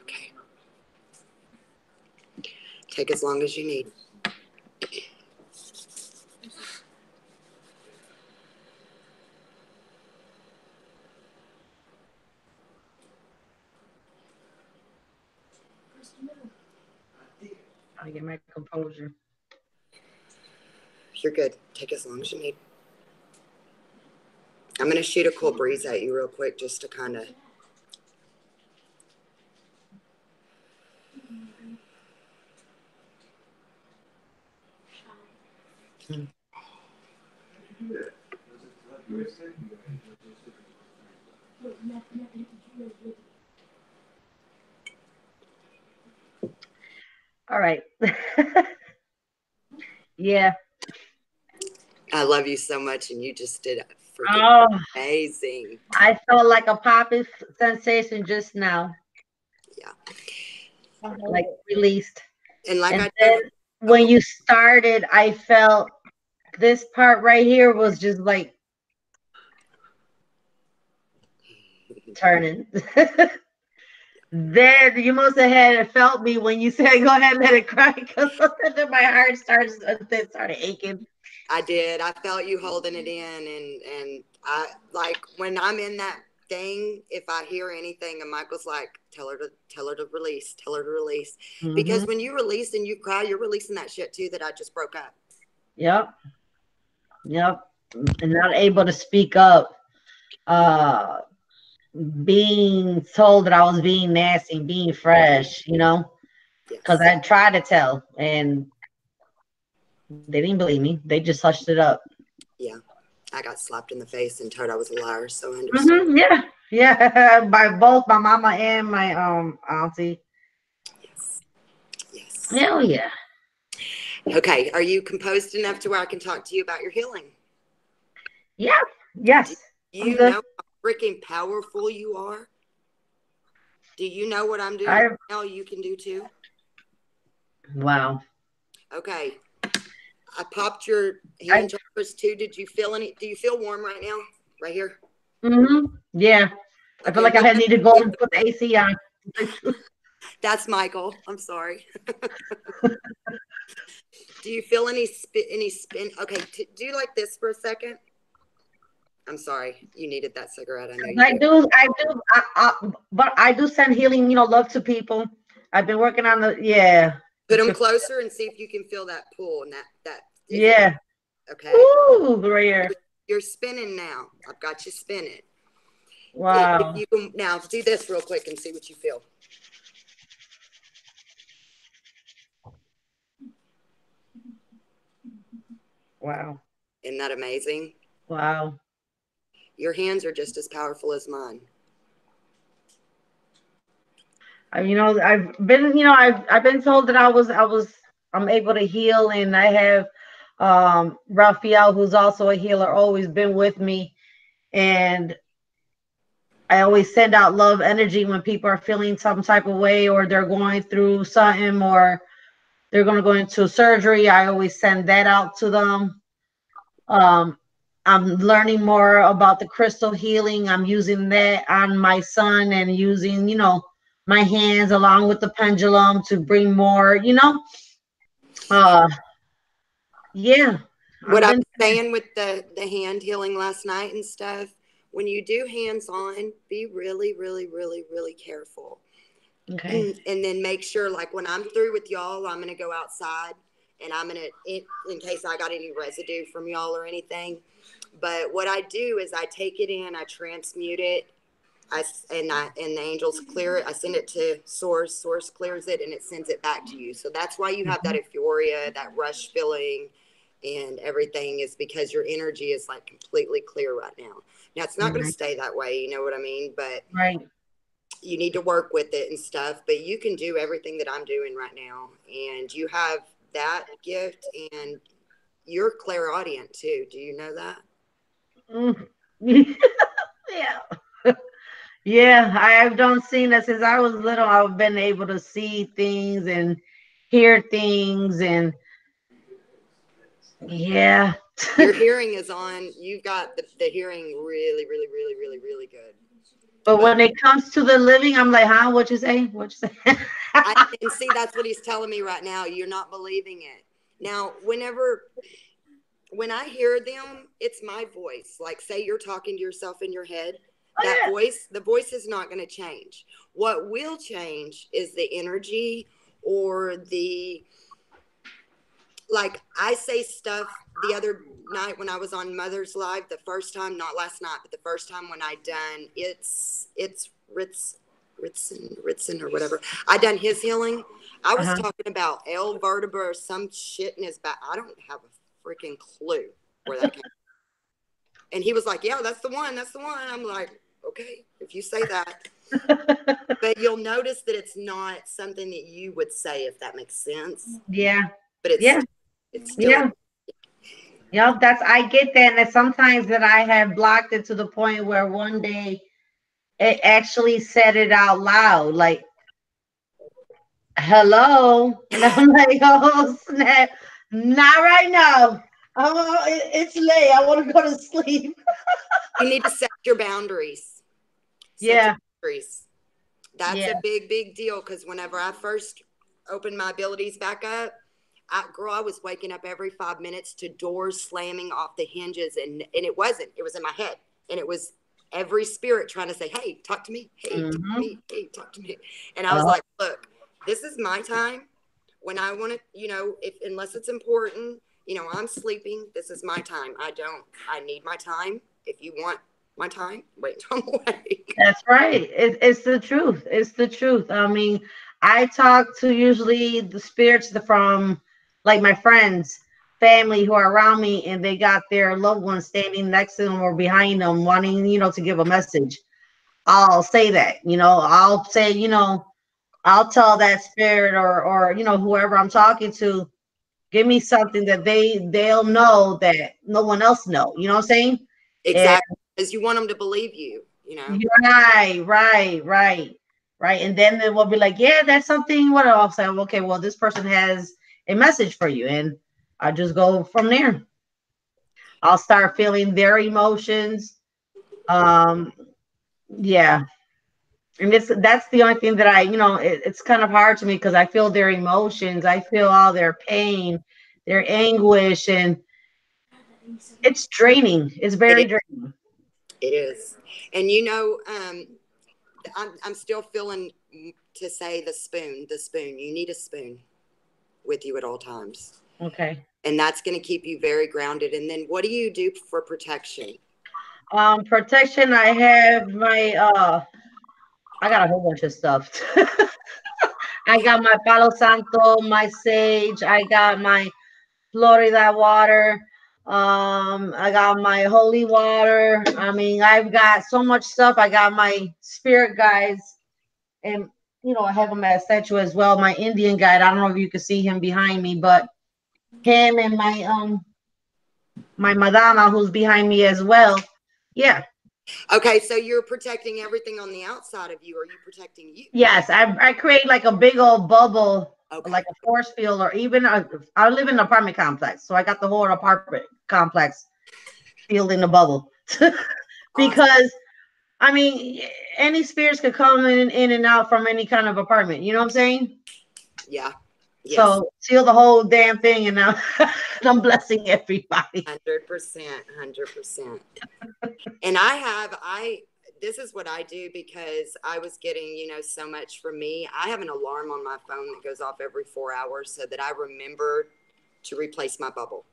Okay. Take as long as you need. I get my composure. You're good. Take as long as you need. I'm going to shoot a cool breeze at you real quick just to kind of. All right. Yeah. I love you so much, and you just did freaking Oh, amazing. I felt like a popping sensation just now. Yeah. Like released. And like And I then told, when you started, I felt this part right here was just like turning. Then you must have had felt me when you said go ahead and let it cry, because then my heart started aching. I did. I felt you holding it in, and I like when I'm in that thing. If I hear anything, and Michael's like, tell her to release, tell her to release, because when you release and you cry, you're releasing that shit too that I just broke up. Yep. Yep. And not able to speak up. Being told that I was being nasty, being fresh, because I tried to tell and they didn't believe me. They just hushed it up. Yeah. I got slapped in the face and told I was a liar, so I understand. Yeah. Yeah. By both my mama and my auntie. Yes. Yes. Hell yeah. Okay. Are you composed enough to where I can talk to you about your healing? Yeah. Yes. Do you know how freaking powerful you are? Do you know what I'm doing right now? You can do too. Wow. Okay. I popped your hand chakras too. Did you feel any? Do you feel warm right now? Right here? Yeah. I feel like I need to go and put the AC on. That's Michael. I'm sorry. Do you feel any spin? Okay. Do like this for a second. I'm sorry. You needed that cigarette. I know you do. But I do send healing, love to people. I've been working on Put them closer and see if you can feel that pull and that. Yeah. Okay. Ooh, right here. You're spinning now. I've got you spinning. Wow. If you can now do this real quick and see what you feel. Wow. Isn't that amazing? Wow. Your hands are just as powerful as mine. I've been told that I'm able to heal, and I have Raphael, who's also a healer, always been with me, and I always send out love energy when people are feeling some type of way, or they're going through something, or they're going to go into surgery. I always send that out to them. I'm learning more about the crystal healing. I'm using that on my son, and using, my hands along with the pendulum to bring more, yeah. What I was saying with the hand healing last night and stuff, when you do hands on, be really, really, really, really careful. Okay. And then make sure, like when I'm through with y'all, I'm going to go outside and I'm going to, in case I got any residue from y'all or anything. But what I do is I take it in, I transmute it, and the angels clear it. I send it to source. Source clears it, and it sends it back to you. So that's why you have that euphoria, that rush feeling, and everything, is because your energy is like completely clear right now. Now it's not going to stay that way. You know what I mean? But you need to work with it and stuff. But you can do everything that I'm doing right now, and you have that gift, and you're clairaudient too. Do you know that? Yeah. Yeah, I've done seen that since I was little. I've been able to see things and hear things, and yeah. Your hearing is on. You've got the hearing really, really, really, really, really good. But when it comes to the living, I'm like, huh? What you say? What you say? And see, that's what he's telling me right now. You're not believing it. Now, when I hear them, it's my voice. Like, say you're talking to yourself in your head. The voice is not going to change. What will change is the energy, or the like I say stuff the other night when I was on Mother's Live, the first time, not last night, but the first time when I done Ritson or whatever. I done his healing. I was talking about L vertebra or some shit in his back. I don't have a freaking clue where that came from. And he was like, yeah, that's the one. That's the one. I'm like, okay, if you say that. But you'll notice that it's not something that you would say, if that makes sense. Yeah. But it's still. Yeah, I get that. And sometimes that I have blocked it to the point where one day it actually said it out loud, like, hello. And I'm like, oh, snap. Not right now. It's late. I want to go to sleep. You need to set your boundaries. Set your boundaries. That's a big, big deal. Because whenever I first opened my abilities back up, I was waking up every 5 minutes to doors slamming off the hinges. And it wasn't. It was in my head. And it was every spirit trying to say, hey, talk to me. Hey, talk to me. Hey, talk to me. And I was like, look, this is my time. When I want to, unless it's important, I'm sleeping. This is my time. I need my time. If you want my time, wait till I'm awake. That's right. It's the truth. It's the truth. I mean, I talk to usually the spirits from like my friends, family who are around me, and they got their loved ones standing next to them or behind them wanting, to give a message. I'll say that, I'll say, I'll tell that spirit or whoever I'm talking to, give me something that they'll know that no one else know. You know what I'm saying? Exactly. Because you want them to believe you, Right. And then they will be like, yeah, that's something. What I'll say, okay, well, this person has a message for you, and I just go from there. I'll start feeling their emotions. Yeah. And that's the only thing that it's kind of hard to me because I feel their emotions. I feel all their pain, their anguish, and it's draining. It's very draining. It is. And I'm still feeling to say the spoon. You need a spoon with you at all times. Okay. And that's going to keep you very grounded. And then what do you do for protection? Protection, I have I got a whole bunch of stuff. I got my Palo Santo, my sage, I got my Florida water, I got my holy water. I mean, I've got so much stuff. I got my spirit guides, and I have him at statue as well. My Indian guide. I don't know if you can see him behind me, but him and my madama who's behind me as well. Yeah. Okay, so you're protecting everything on the outside of you. Are you protecting you? Yes, I create like a big old bubble, like a force field, or even I live in an apartment complex, so I got the whole apartment complex sealed in the bubble. Because I mean, any spirits could come in and out from any kind of apartment. You know what I'm saying? Yeah. Yes. So seal the whole damn thing, and now I'm blessing everybody. 100%. And this is what I do because I was getting, so much from me. I have an alarm on my phone that goes off every 4 hours so that I remember to replace my bubble.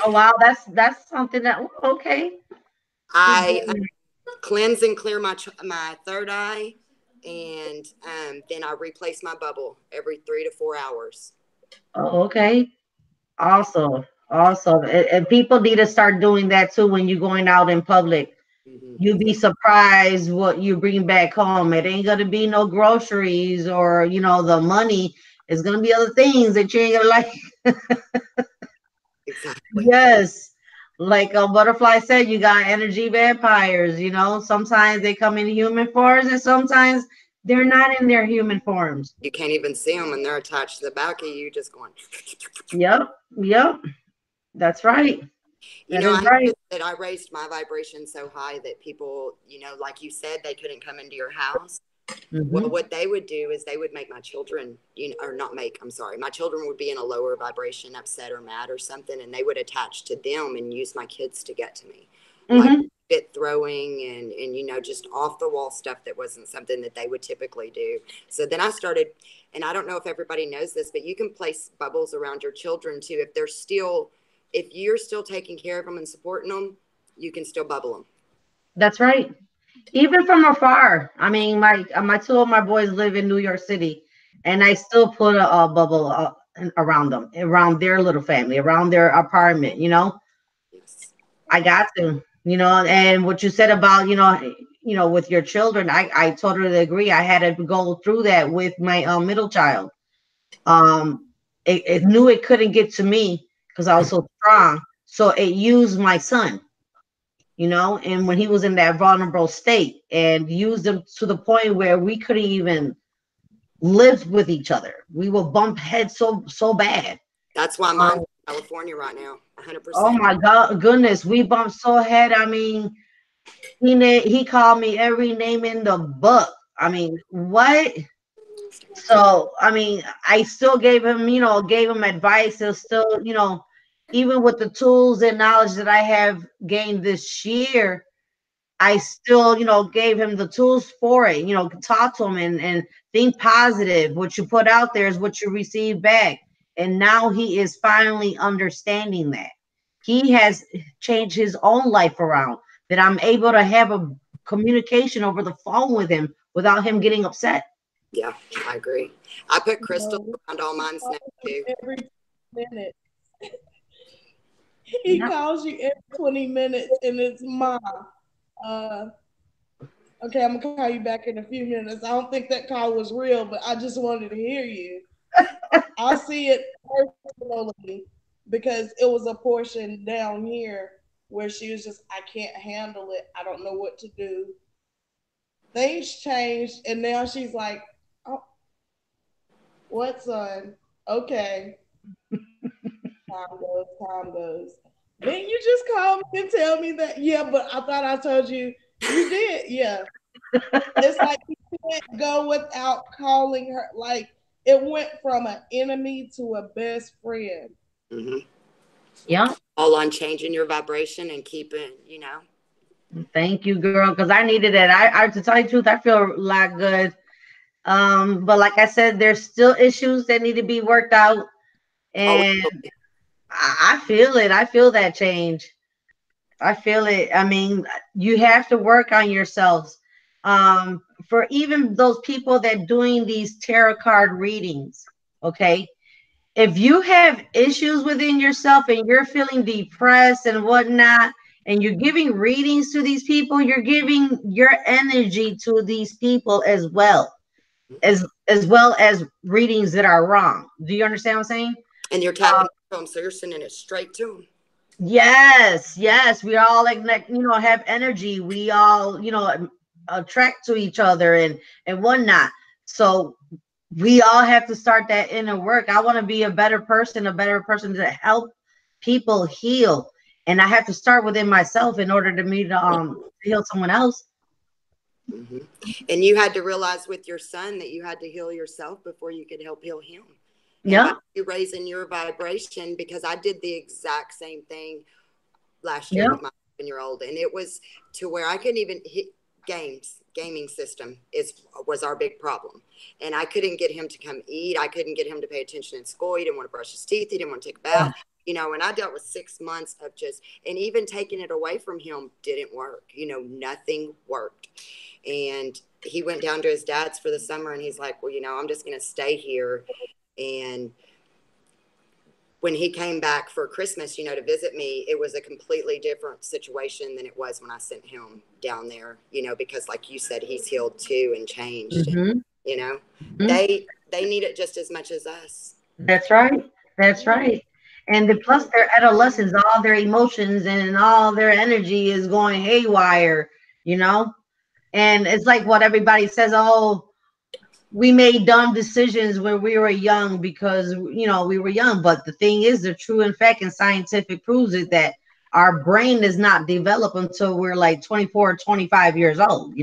Oh, wow. That's something that, okay. I cleanse and clear my third eye, and then I replace my bubble every 3 to 4 hours. Oh, okay. Awesome. And people need to start doing that too when you're going out in public. You'd be surprised what you bring back home. It ain't gonna be no groceries or the money. It's gonna be other things that you ain't gonna like. Exactly. Yes. Like a butterfly said, you got energy vampires, sometimes they come in human forms and sometimes they're not in their human forms. You can't even see them when they're attached to the back of you, just going. Yep. That's right. I raised my vibration so high that people, like you said, they couldn't come into your house. Mm-hmm. Well, what they would do is they would make my children, my children would be in a lower vibration, upset or mad or something, and they would attach to them and use my kids to get to me. Mm-hmm. fit throwing and you know, just off the wall stuff that wasn't something that they would typically do. So then I started, and I don't know if everybody knows this, but you can place bubbles around your children too. If you're still taking care of them and supporting them, you can still bubble them. That's right. Even from afar. I mean, my two of my boys live in New York City, and I still put a bubble around them, around their little family, around their apartment. Yes. I got to. And what you said about with your children, I totally agree. I had to go through that with my middle child. Um, it knew it couldn't get to me because I was so strong, so it used my son. And when he was in that vulnerable state, and used him to the point where we couldn't even live with each other. We will bump heads so bad. That's why mine's in California right now, Oh 100%. my God, goodness, we bumped so head. I mean, he called me every name in the book. I mean, what? So, I mean, I still gave him advice. He'll still, even with the tools and knowledge that I have gained this year, I still, gave him the tools for it, talk to him and think positive. What you put out there is what you receive back. And now he is finally understanding that. He has changed his own life around, that I'm able to have a communication over the phone with him without him getting upset. Yeah, I agree. I put crystals No, around all mine's now too. every minute. He Yeah. calls you every 20 minutes and it's Ma. Uh, okay, I'm gonna call you back in a few minutes. I don't think that call was real, but I just wanted to hear you. I see it personally because it was a portion down here where she was just, I can't handle it. I don't know what to do. Things changed, and now she's like, oh, what, son? Okay, time goes, time goes. Then you just call me and tell me that, yeah, but I thought I told you. You did, yeah. It's like you can't go without calling her. Like it went from an enemy to a best friend. Hmm. Yeah. All on changing your vibration and keeping, you know. Thank you, girl, because I needed it. I to tell you the truth, I feel a lot good. But like I said, there's still issues that need to be worked out, Oh, and I feel it. I feel that change. I feel it. I mean, you have to work on yourselves. For even those people that doing these tarot card readings, okay? If you have issues within yourself and you're feeling depressed and whatnot, and you're giving readings to these people, you're giving your energy to these people as well as readings that are wrong. Do you understand what I'm saying? and you're Uh, tapping to them, so you're sending it straight to them. yes, yes, we all have energy. We all attract to each other and whatnot. So we all have to start that inner work. I want to be a better person to help people heal, and I have to start within myself in order to me to heal someone else. Hmm. And you had to realize with your son that you had to heal yourself before you could help heal him. And by Yeah, you raising your vibration, because I did the exact same thing last year yeah. with my 7-year-old, and it was to where I couldn't even hit gaming system was our big problem, and I couldn't get him to come eat. I couldn't get him to pay attention in school. He didn't want to brush his teeth. He didn't want to take a bath. And I dealt with 6 months of just, and even taking it away from him didn't work. Nothing worked. And he went down to his dad's for the summer, and he's like, well, I'm just going to stay here. And when he came back for Christmas, to visit me, it was a completely different situation than it was when I sent him down there, because like you said, he's healed too and changed. And, Hmm. Hmm. they need it just as much as us. That's right. That's right. And plus their adolescents, all their emotions and all their energy is going haywire, you know? And it's like what everybody says, oh, we made dumb decisions when we were young because, we were young. But the thing is, the true in fact and scientific proves it that our brain is not developed until we're like 24 or 25 years old.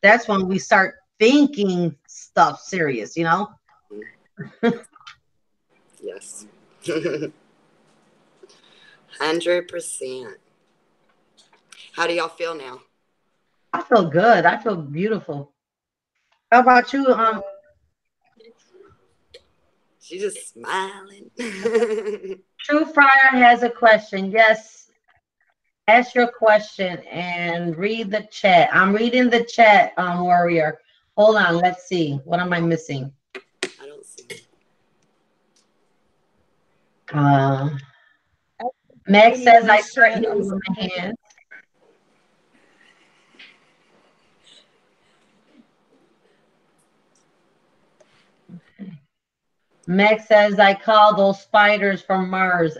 That's when we start thinking stuff serious. Yes. 100%. How do y'all feel now? I feel good. I feel beautiful. How about you? She's just smiling. True Friar has a question. Yes, ask your question and read the chat. I'm reading the chat, Warrior. Hold on. Let's see. What am I missing? I don't see it. Max says I start healing with my hands. Okay. Max says I call those spiders from Mars.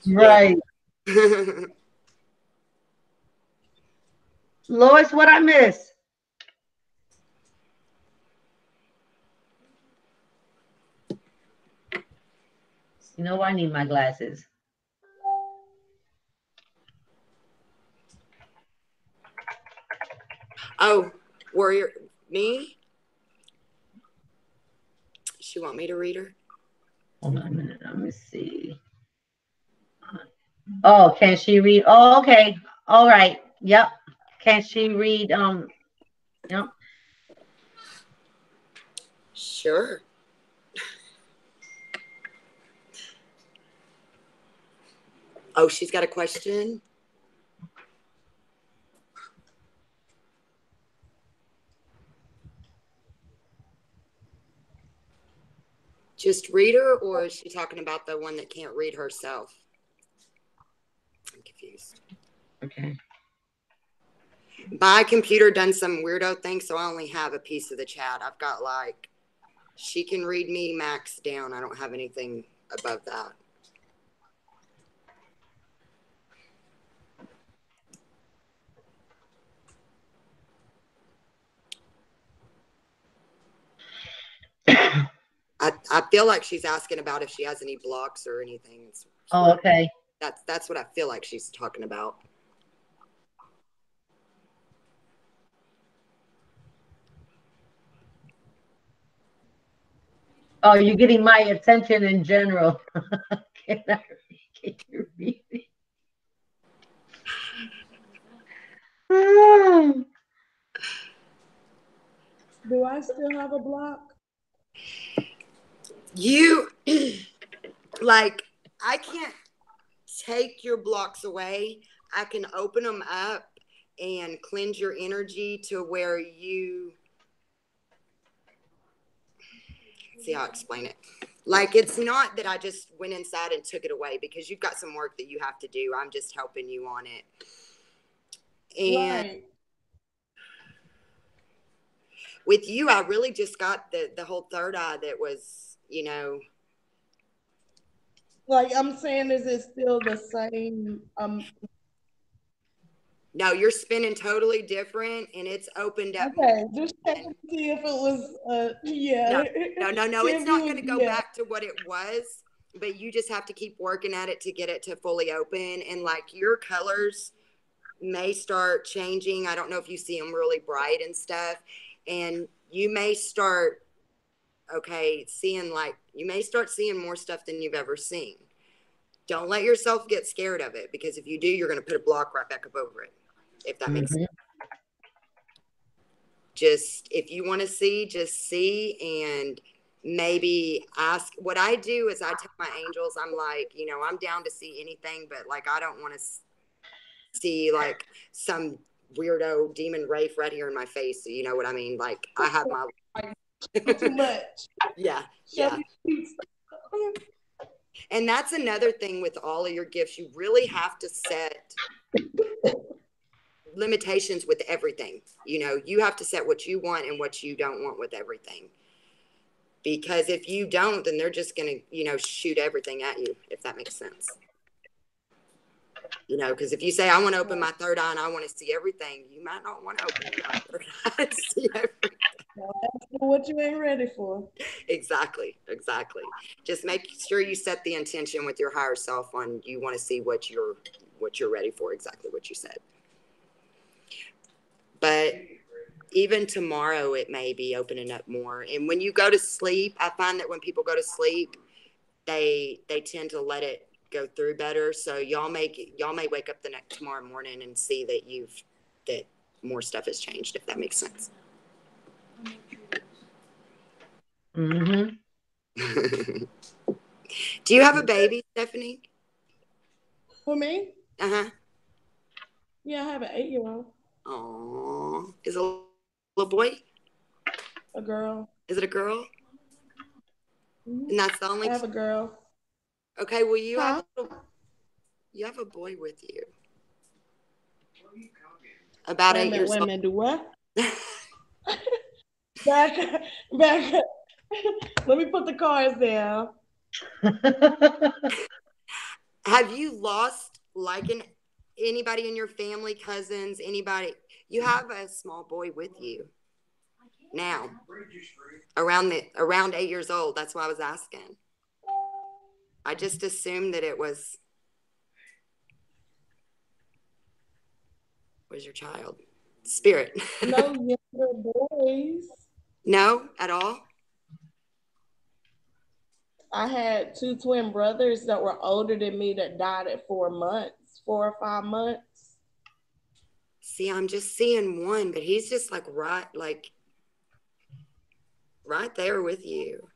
Right. Lois, what I miss? You know, I need my glasses. Oh, Warrior, me? She want me to read her? Hold on a minute. Let me see. Oh, can she read? Oh, okay. All right. Yep. Can she read? Yep. Sure. Oh, she's got a question. Just read her, or is she talking about the one that can't read herself? I'm confused. Okay. My computer done some weirdo thing, so I only have a piece of the chat. I've got like, she can read me max down. I don't have anything above that. I feel like she's asking about if she has any blocks or anything. Oh, okay. That's what I feel like she's talking about. Oh, you're getting my attention in general. Can you read me? Do I still have a block? You, like, I can't take your blocks away. I can open them up and cleanse your energy to where you, see how I explain it. Like, it's not that I just went inside and took it away, because you've got some work that you have to do. I'm just helping you on it. And right. With you, I really just got the whole third eye that was, you know. Like, I'm saying, is it still the same? No, you're spinning totally different, and it's opened up. Okay, just checking to see if it was, yeah. No. It's not going to go back to what it was, but you just have to keep working at it to get it to fully open. And like, your colors may start changing. I don't know if you see them really bright and stuff, and you may start, you may start seeing more stuff than you've ever seen. Don't let yourself get scared of it, because if you do, you're going to put a block right back up over it, if that makes sense. Just, if you want to see, just see, and maybe ask. What I do is I tell my angels, I'm like, you know, I'm down to see anything, but like, I don't want to see like some weirdo demon wraith right here in my face. You know what I mean? Like, I have my too much. Yeah. And that's another thing with all of your gifts. You really have to set limitations with everything. You know, you have to set what you want and what you don't want with everything. Because if you don't, then they're just going to, you know, shoot everything at you, if that makes sense. You know, because if you say, I want to open my third eye and I want to see everything, you might not want to open your third eye and see everything. That's what you ain't ready for. Exactly. Just make sure you set the intention with your higher self on, you want to see what you're ready for, exactly what you said. But even tomorrow, it may be opening up more. And when you go to sleep, I find that when people go to sleep, they tend to let it go through better. So y'all may wake up the next tomorrow morning and see that more stuff has changed, if that makes sense. Mm-hmm. Do you have a baby, Stephanie? For me? Uh-huh. Yeah, I have an 8-year-old. Oh, is it a little boy? A girl. Is it a girl? Mm-hmm. And that's the only. I have a girl. Okay, well you Huh? have a boy with you. About 8 years Wait a old. minute, do what? back back Let me put the cards down. Have you lost anybody in your family, cousins, anybody? You have a small boy with you now, around 8 years old. That's why I was asking. I just assumed that it was your child spirit. No younger boys. No, at all. I had 2 twin brothers that were older than me that died at 4 or 5 months. See, I'm just seeing one, but he's just right there with you.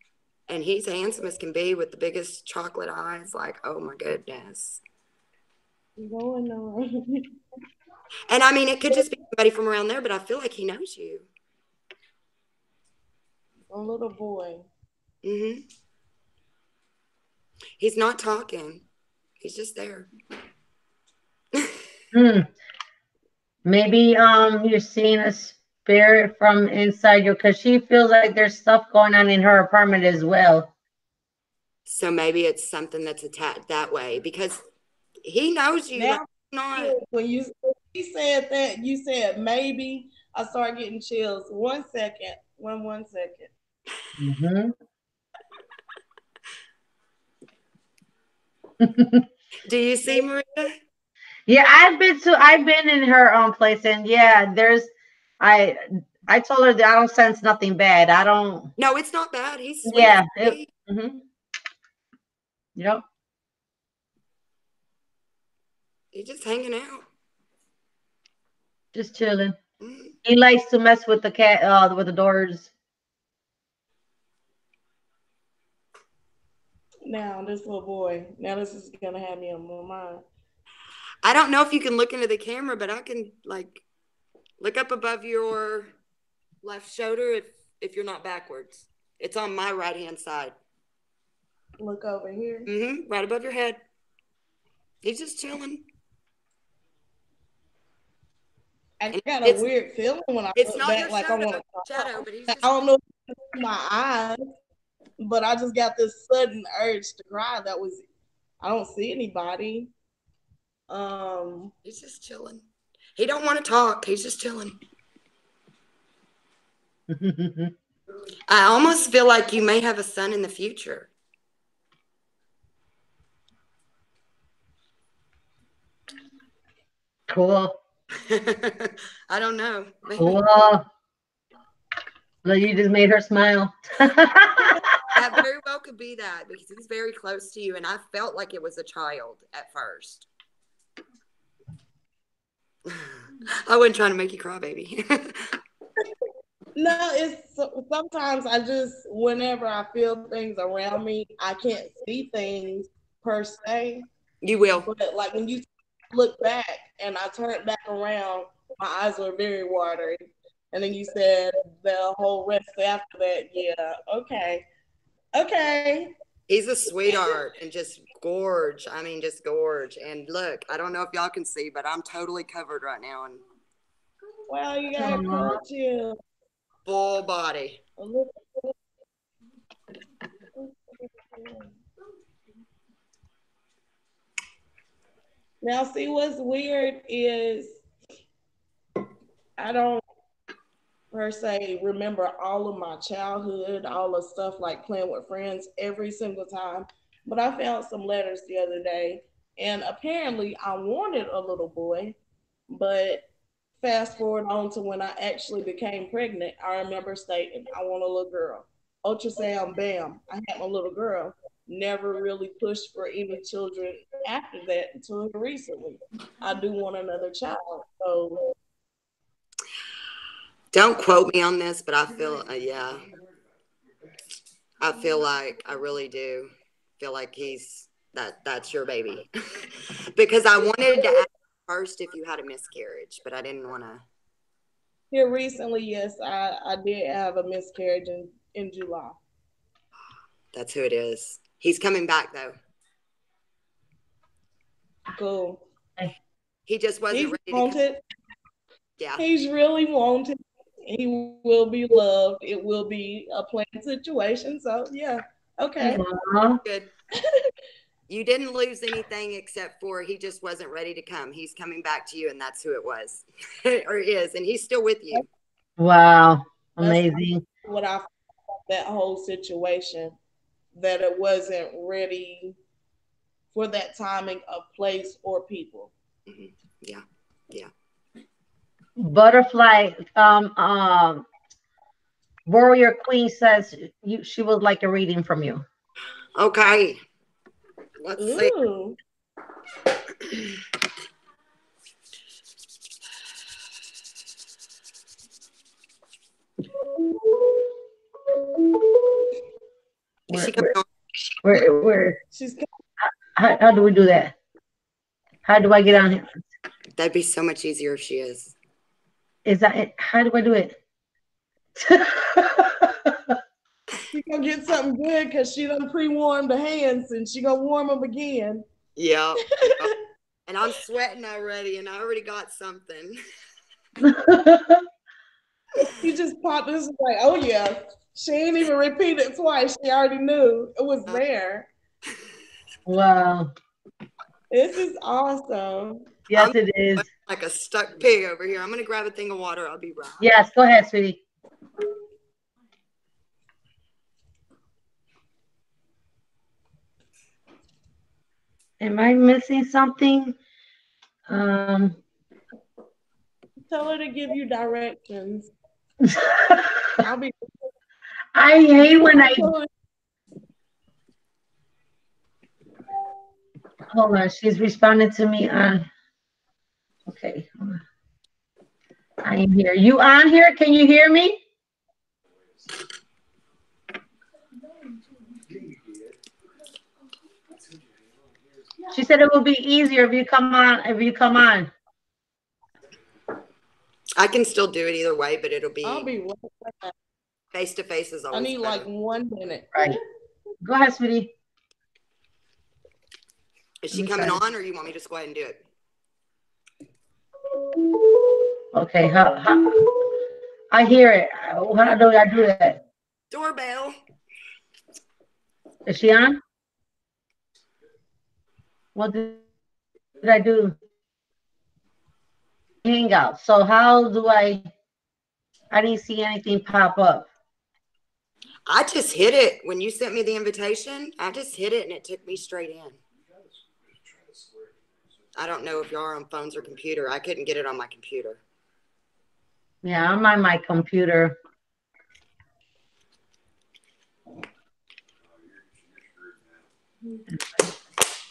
And he's handsome as can be with the biggest chocolate eyes. Like, oh my goodness. Going on. And I mean, it could just be somebody from around there, but I feel like he knows you. A little boy. Mm-hmm. He's not talking. He's just there. Maybe you're seeing a spirit from inside you, because she feels like there's stuff going on in her apartment as well. So maybe it's something that's attached that way, because he knows you. Now, Not when you said that, you said maybe. I started getting chills. 1 second. One second. Mm-hmm. Do you see Marita? Yeah, I've been in her place, and yeah, I I told her that I don't sense nothing bad. I don't. No, it's not bad. He's sweet. Yeah. Mm-hmm. Yep. He's just hanging out. Just chilling. Mm-hmm. He likes to mess with the cat, with the doors. Now, this little boy. Now, this is going to have me on my mind. I don't know if you can look into the camera, but I can look up above your left shoulder if you're not backwards. It's on my right hand side. Look over here. Mm-hmm. Right above your head. He's just chilling. I got a weird feeling when I look back, like I want to shadow, but he's I don't know if it's my eyes, but I just got this sudden urge to cry. I don't see anybody. He's just chilling. He don't want to talk. He's just chilling. I almost feel like you may have a son in the future. Cool. I don't know. Cool. Well, you just made her smile. That very well could be that, because he's very close to you, and I felt like it was a child at first. I wasn't trying to make you cry, baby. No, it's sometimes whenever I feel things around me, I can't see things per se. You will. But like when you look back and I turned back around, my eyes were very watery. And then you said the whole rest after that, yeah, okay. Okay. He's a sweetheart and just gorge. I mean, just gorge. And look, I don't know if y'all can see, but I'm totally covered right now. And wow, you got a cold chill. Full body. Now, see, what's weird is I don't per se remember all of my childhood, all the stuff like playing with friends every single time. But I found some letters the other day, and apparently I wanted a little boy, but fast forward on to when I actually became pregnant, I remember stating I want a little girl. Ultrasound, bam, I had my little girl. never really pushed for any children after that until recently. I do want another child. So don't quote me on this, but I feel, yeah, I feel like I really do feel like that's your baby. Because I wanted to ask first if you had a miscarriage, but I didn't want to. here recently, yes, I did have a miscarriage in July. That's who it is. He's coming back though. Cool. He just wasn't He's ready to come. wanted. Yeah. He's really wanted. He will be loved. It will be a planned situation. So yeah, okay. Good. You didn't lose anything except for he just wasn't ready to come. He's coming back to you, and that's who it was, or is, and he's still with you. Wow, That's amazing. what I felt that whole situation, that it wasn't ready for that timing of place or people. Mm-hmm. Yeah, yeah. Butterfly, Warrior Queen says she would like a reading from you. Okay. Let's see. Ooh. Is she coming on? Where? She's How do we do that? How do I get on here? That'd be so much easier if she is. Is that it? How do I do it? She gonna get something good because she done pre-warmed the hands and she gonna warm them again. Yeah. And I'm sweating already, and I already got something. You just popped this like, oh yeah. She ain't even repeat it twice. She already knew it was there. Wow. This is awesome. Yes, I'm it is. like a stuck pig over here. I'm gonna grab a thing of water. I'll be right. Yes, go ahead, sweetie. Am I missing something? Tell her to give you directions. I'll be. I hate when I. Hold on, she's responding to me on. Okay, I am here. You on here? Can you hear me? She said it will be easier if you come on. If you come on. I can still do it either way, but it'll I'll be be right back. face to face is always I need better. like 1 minute. Right. Go ahead, sweetie. Is she coming on, or you want me to just go ahead and do it? Okay. I hear it. How do I do that? Doorbell. Is she on? What did I do? Hangout. So how do I didn't see anything pop up. I just hit it. When you sent me the invitation, I just hit it and it took me straight in. I don't know if y'all are on phones or computer. I couldn't get it on my computer. Yeah, I'm on my computer.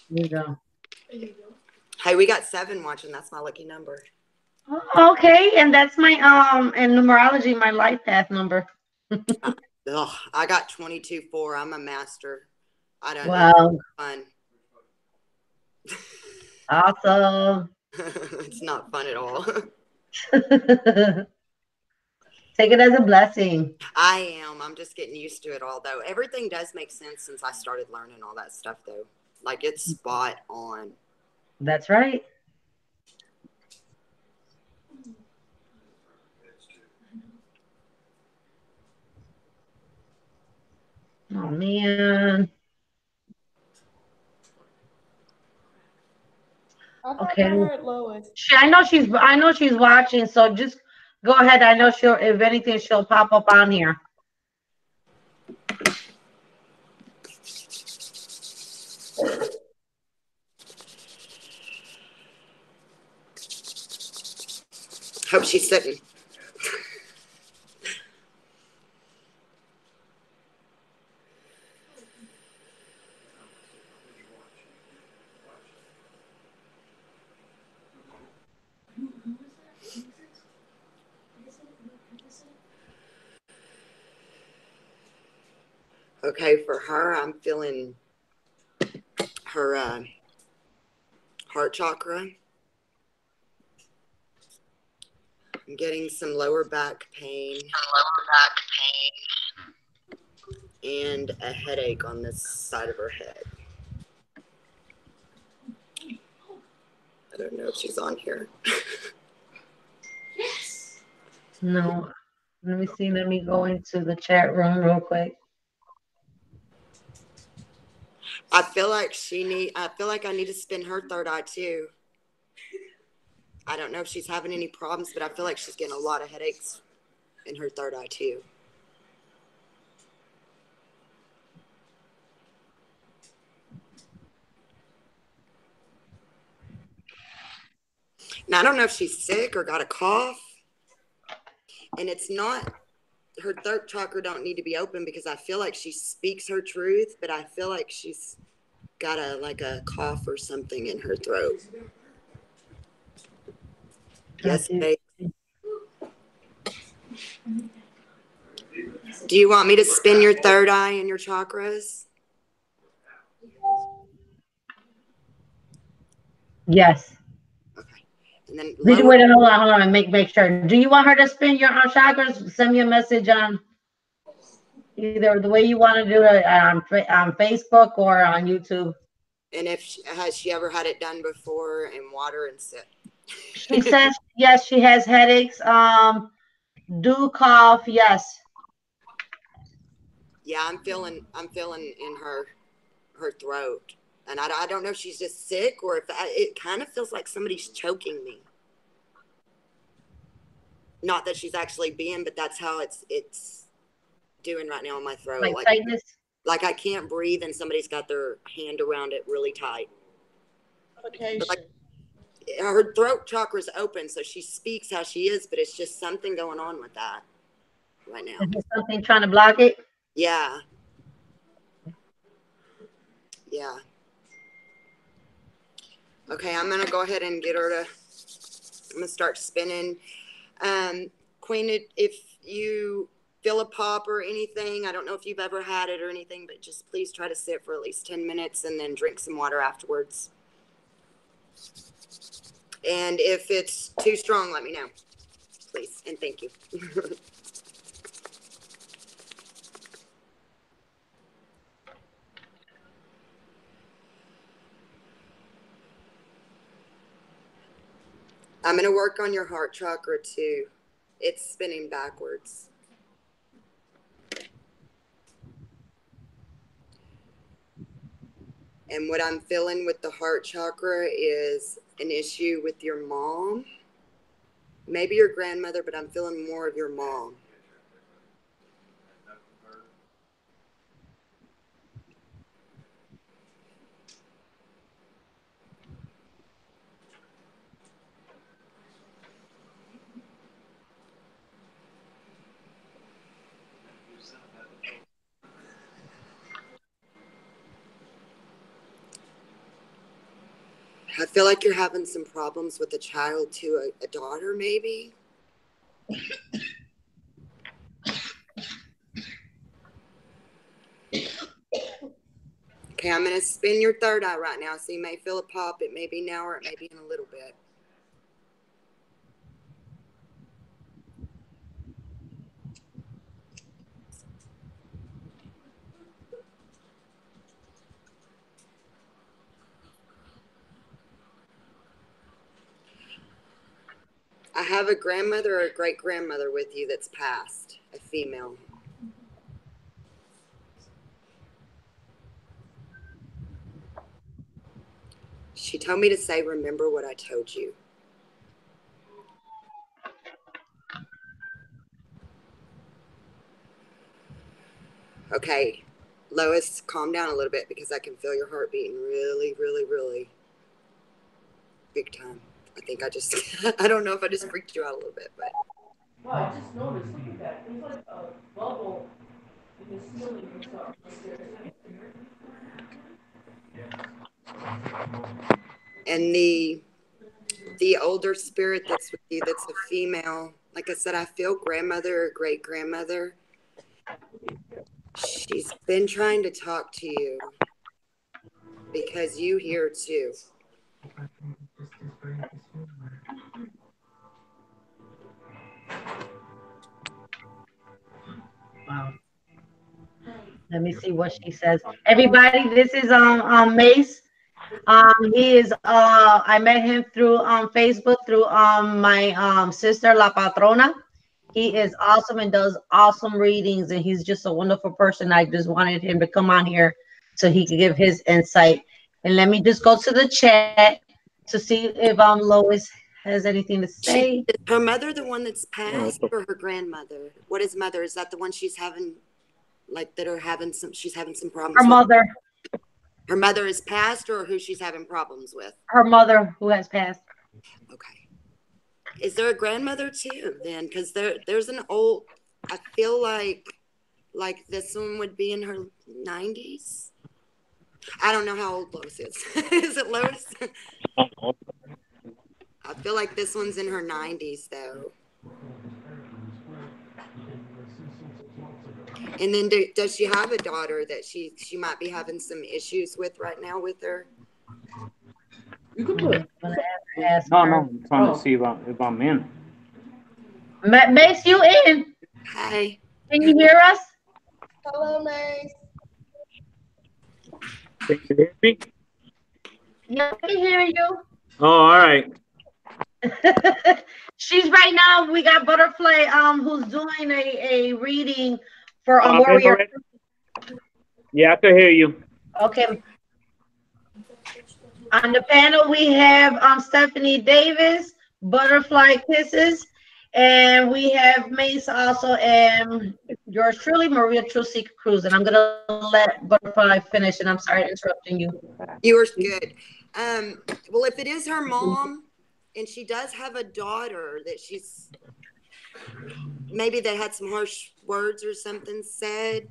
There you go. Hey, we got 7 watching. That's my lucky number. Okay, and that's my in numerology, my life path number. I got 22-4. I'm a master. I don't Wow. Fun. Awesome. It's not fun at all. Take it as a blessing. I am. I'm just getting used to it all, though. Everything does make sense since I started learning all that stuff, though. Like, it's spot on. That's right. Oh man. Okay. I heard Lois. I know she's watching, so just go ahead. I know she'll, if anything, she'll pop up on here. Hope she's sitting. Okay, for her, I'm feeling her heart chakra. I'm getting some lower back pain. And a headache on this side of her head. I don't know if she's on here. No. Let me see. Let me go into the chat room real quick. I feel like I need to spin her third eye too. I don't know if she's having any problems, but I feel like she's getting a lot of headaches in her third eye too. Now I don't know if she's sick or got a cough. And it's not, her third chakra don't need to be open because I feel like she speaks her truth, but I feel like she's got a cough or something in her throat. Yes, babe. Do you want me to spin your third eye and your chakras? Yes. Okay. And then Did you wait? Hold on. Make sure. Do you want her to spin your chakras? Send me a message on either the way you want to do it on Facebook or on YouTube. And has she ever had it done before in water and sit? She says yes. She has headaches. Do cough. Yes. Yeah, I'm feeling in her throat, and I don't know if she's just sick or if it kind of feels like somebody's choking me. Not that she's actually being, but that's how it's doing right now in my throat. Like tightness. Like I can't breathe, and somebody's got their hand around it really tight. Like, her throat chakra's open, so she speaks how she is, but it's just something going on with that right now. Is there something trying to block it? Yeah. Yeah. Okay, I'm gonna go ahead and get her to. I'm gonna start spinning. Queen, if you feel a pop or anything, I don't know if you've ever had it or anything, but just please try to sit for at least 10 minutes and then drink some water afterwards. And if it's too strong, let me know, please. And thank you. I'm going to work on your heart chakra too. It's spinning backwards. And what I'm feeling with the heart chakra is an issue with your mom. Maybe your grandmother, but I'm feeling more of your mom. I feel like you're having some problems with a child too, a daughter maybe. Okay, I'm going to spin your third eye right now. So you may feel a pop. It may be now or it may be in a little bit. I have a grandmother or a great-grandmother with you that's passed, a female. She told me to say, remember what I told you. Okay, Lois, calm down a little bit because I can feel your heart beating really, really, really big time. I think I just, I don't know if I just freaked you out a little bit, but. Well, I just noticed, look at that. There's like a bubble in the ceiling upstairs. And the older spirit that's with you, that's a female, like I said, I feel grandmother or great grandmother. She's been trying to talk to you because you hear too. Wow. Let me see what she says. Everybody, this is Mace. He is I met him through Facebook through my sister La Patrona. He is awesome and does awesome readings, and he's just a wonderful person. I just wanted him to come on here so he could give his insight. And let me just go to the chat to see if Lois has anything to She, say. is her mother the one that's passed, or her grandmother? What is mother? Is that the one she's having, like that are having some? She's having some Her problems with. mother, Her mother is passed, or who she's having problems with? her mother who has passed. Okay. Is there a grandmother too? Then, because there's an old. I feel like this one would be in her 90s. I don't know how old Lois is. Is it Lois? I feel like this one's in her 90s though. And then does she have a daughter that she might be having some issues with right now with her? You could put. Ask No, her. I'm trying to see if I'm in. Mace, you in? Hi. Can you hear us? Hello, Mace. Can you hear me? Yeah, we can hear you. Oh, all right. She's right now. We got Butterfly, who's doing a reading for Oh, I'm in Warrior. already. Yeah, I can hear you. Okay. On the panel, we have Stephanie Davis, Butterfly Kisses, and we have Mace also, and yours truly, Maria Trucy Cruz. And I'm gonna let Butterfly finish. And I'm sorry interrupting you. You were good. Well, if it is her mom, and she does have a daughter that she's maybe they had some harsh words or something said.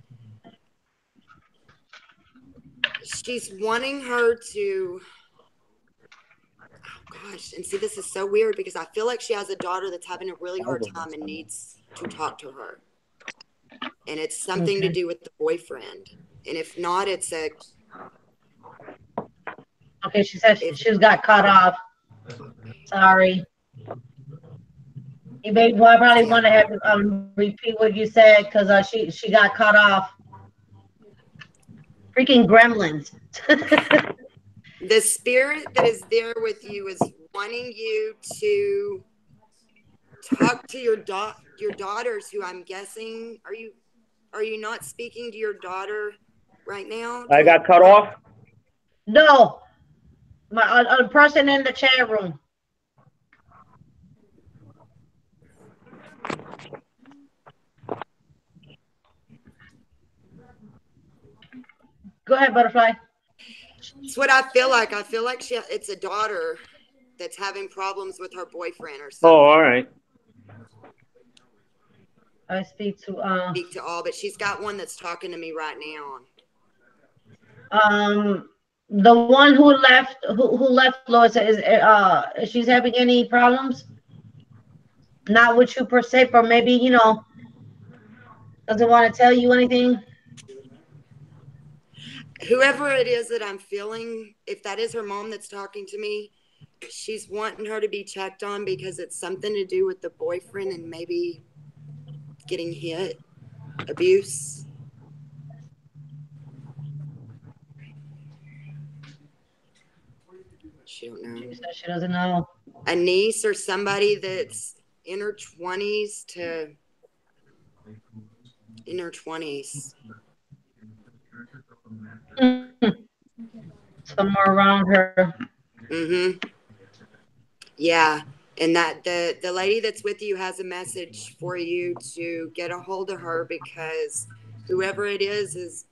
She's wanting her to. Oh gosh, and see, this is so weird because I feel like she has a daughter that's having a really hard time and needs to talk to her. And it's something to do with the boyfriend. And if not, it's a. Okay, she said she's got cut off. Sorry. You may well, probably want to have repeat what you said because she got cut off. Freaking gremlins. The spirit that is there with you is wanting you to talk to your daughters, who I'm guessing are you not speaking to your daughter right now? I got cut off. No, my a person in the chat room. Go ahead, Butterfly. It's what I feel like. I feel like it's a daughter that's having problems with her boyfriend or something. Oh, all right. I speak to all, but she's got one that's talking to me right now. The one who left Lois is she's having any problems? Not with you per se, but maybe doesn't want to tell you anything. Whoever it is that I'm feeling, if that is her mom that's talking to me, she's wanting her to be checked on because it's something to do with the boyfriend and maybe getting hit, abuse. She don't know. She said she doesn't know. A niece or somebody that's in her 20s to in her 20s. Somewhere around her. Mm-hmm. Yeah. And that the lady that's with you has a message for you to get a hold of her because whoever it is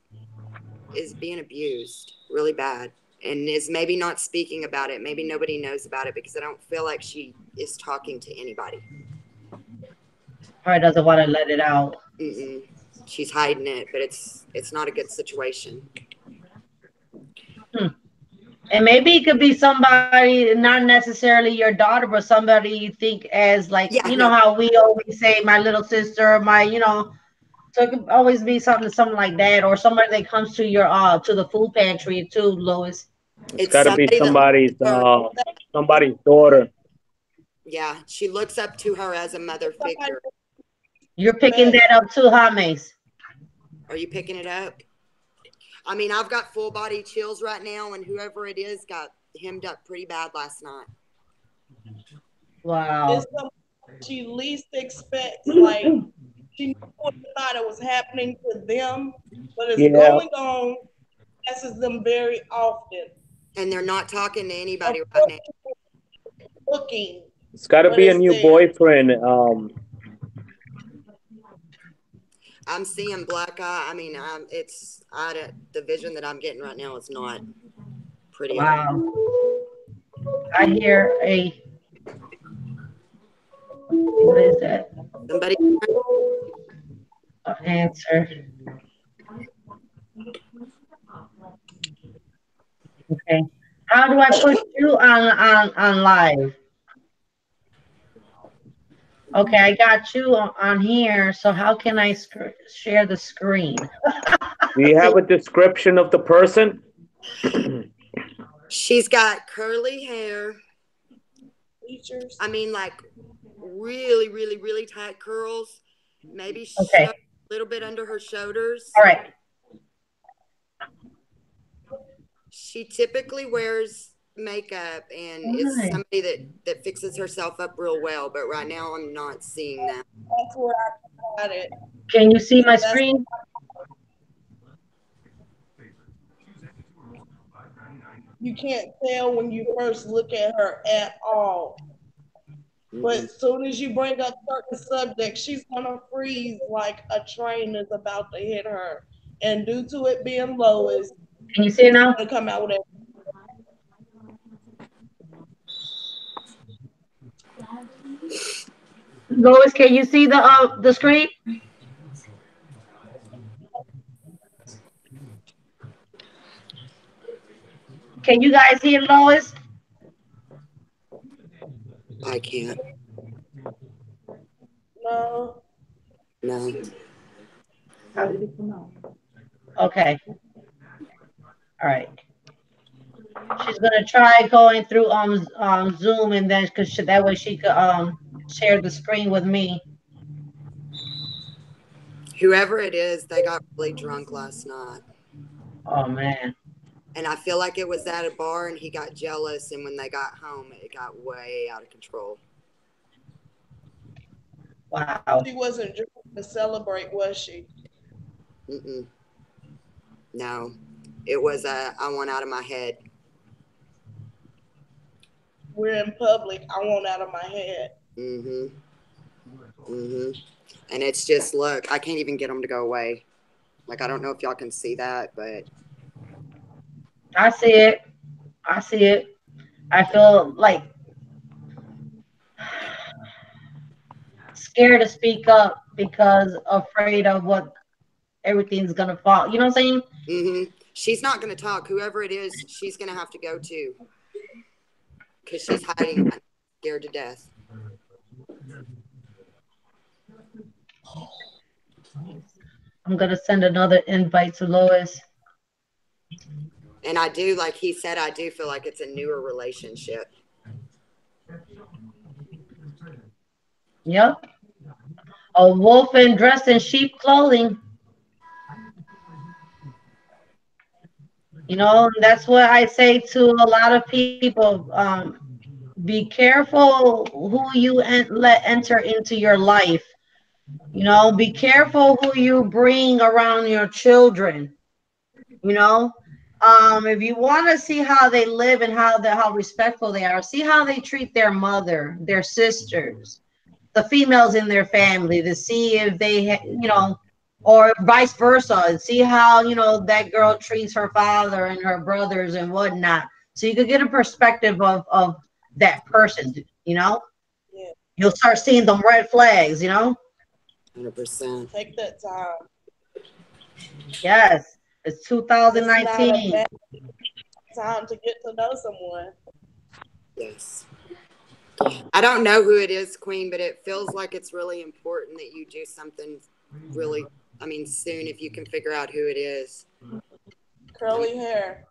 being abused really bad and is maybe not speaking about it. Maybe nobody knows about it because I don't feel like she is talking to anybody. Or doesn't want to let it out. Mm-mm. She's hiding it, but it's not a good situation. And maybe it could be somebody, not necessarily your daughter, but somebody you think as like, how we always say, my little sister, my, So it could always be something like that, or somebody that comes to your to the food pantry too, Lois. It's It's got to be somebody that looks somebody's at her. somebody's daughter. Yeah, she looks up to her as a mother Somebody figure. You're picking respect. that up too, huh, Mace? Are you picking it up? I mean, I've got full body chills right now, and whoever it is got hemmed up pretty bad last night. Wow. It's something she least expects. Like she never thought it was happening to them, but it's Yeah, going on. Passes them very often. And they're not talking to Of anybody right course, now. looking, it's got to but be a it's new there. boyfriend. I'm seeing black eye. I mean, the vision that I'm getting right now is not pretty at all. Wow. I hear what is that? Somebody, An answer. Okay. How do I put you on live? Okay, I got you on here. So how can I share the screen? Do you See, have a description of the person? she's got curly hair. Features. I mean, like really, really, really tight curls. Maybe okay. show a little bit under her shoulders. All right. She typically wears makeup and All is right. somebody that fixes herself up real well. But right now, I'm not seeing that. That's where I got it. Can you see my That's screen? you can't tell when you first look at her at all. But Mm-mm. as soon as you bring up certain subjects, she's gonna freeze like a train is about to hit her. And due to it being Lois, Can you see it she's now? gonna come out with it. Lois, can you see the screen? Can you guys hear Lois? I can't. No, No. Okay. All right. She's gonna try going through Zoom, and then because that way she could share the screen with me. Whoever it is, they got really drunk last night. Oh man. And I feel like it was at a bar and he got jealous. And when they got home, it got way out of control. Wow. she wasn't drinking to celebrate, was she? Mm-mm. No. It was I want out of my head. We're in public. I want out of my head. Mm-hmm. Mm-hmm. And it's just, look, I can't even get them to go away. Like, I don't know if y'all can see that, but I see it. I see it. I feel like scared to speak up because afraid of what everything's gonna fall. You know what I'm saying? mm-hmm. She's not going to talk. Whoever it is, she's going to have to go too. Because she's hiding, right now, scared to death. I'm gonna send another invite to Lois. And I do, like he said, I do feel like it's a newer relationship. Yep. A wolf and dressed in sheep clothing. You know, that's what I say to a lot of people. Be careful who you let enter into your life. You know, be careful who you bring around your children. You know, if you want to see how they live and how respectful they are, see how they treat their mother, their sisters, the females in their family, to see if they, you know, or vice versa, and see how, you know, that girl treats her father and her brothers and whatnot. So you could get a perspective of that person. You know, Yeah, you'll start seeing them red flags. You know. 100%. take that time. Yes, it's It's not a 2019. bad time to get to know someone. Yes. I don't know who it is, Queen, but it feels like it's really important that you do something really I mean, soon if you can figure out who it is. Curly hair.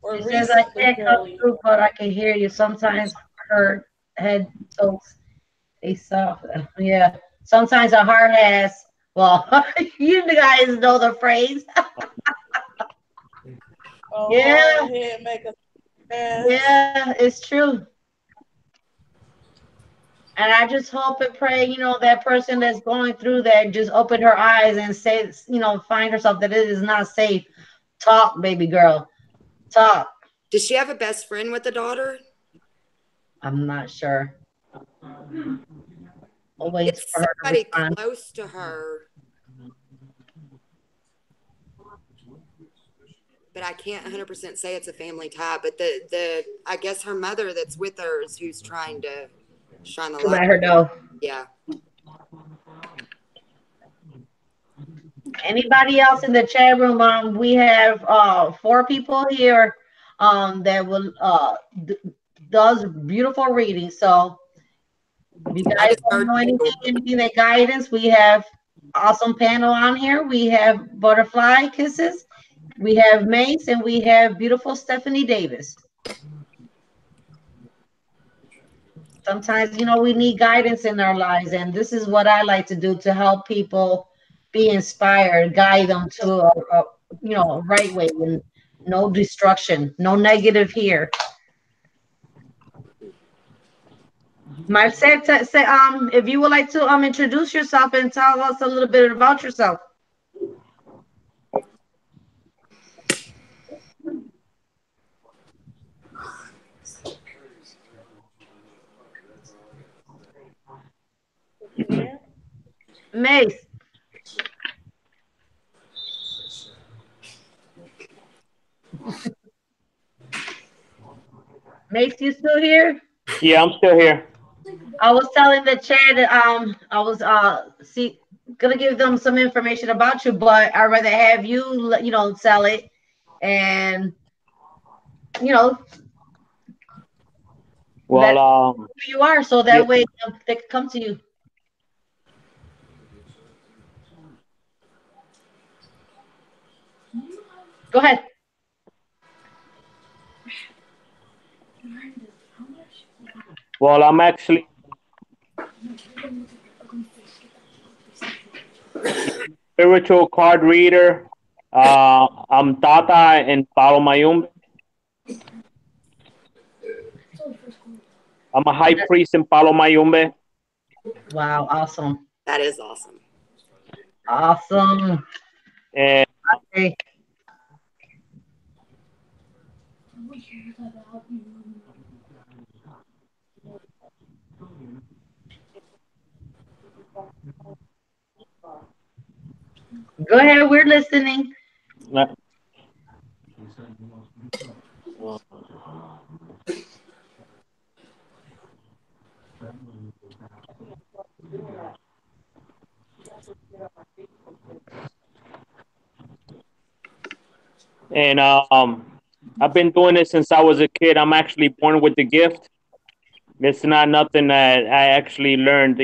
Or She says I recently can't come curly. through, but I can hear you. Sometimes her head tilts a soft. Yeah. Sometimes a heart has. Well, you guys know the phrase. A Yeah, hard head make a fast. yeah, it's true. And I just hope and pray, that person that's going through that just open her eyes and say, find herself that it is not safe. Talk, baby girl. Talk. Does she have a best friend with a daughter? I'm not sure. I'll wait for It's her to somebody respond. close to her, but I can't 100% say it's a family tie. But the I guess her mother that's with her is who's trying to shine the To light. let her know. Yeah. Anybody else in the chat room? We have 4 people here that will does beautiful reading. So if you I guys just don't heard know two. anything that guidance, we have awesome panel on here. We have butterfly kisses, we have Mace, and we have beautiful Stephanie Davis. Sometimes, we need guidance in our lives, and this is what I like to do to help people be inspired, guide them to a right way, and no destruction, no negative here. My say, if you would like to introduce yourself and tell us a little bit about yourself. Yeah. Mace. Mace, you still here? Yeah, I'm still here. I was telling the chat that I was gonna give them some information about you, but I'd rather have you sell it and you know let Well, who you are, so yeah. that way they can come to you. Go ahead. Well, I'm actually spiritual card reader. I'm Tata and Palo Mayumbe. I'm a high priest in Palo Mayumbe. Wow, awesome, That is awesome. awesome. And Okay. Go ahead, we're listening. uh, and I've been doing this since I was a kid. I'm actually born with the gift. It's not nothing that I actually learned,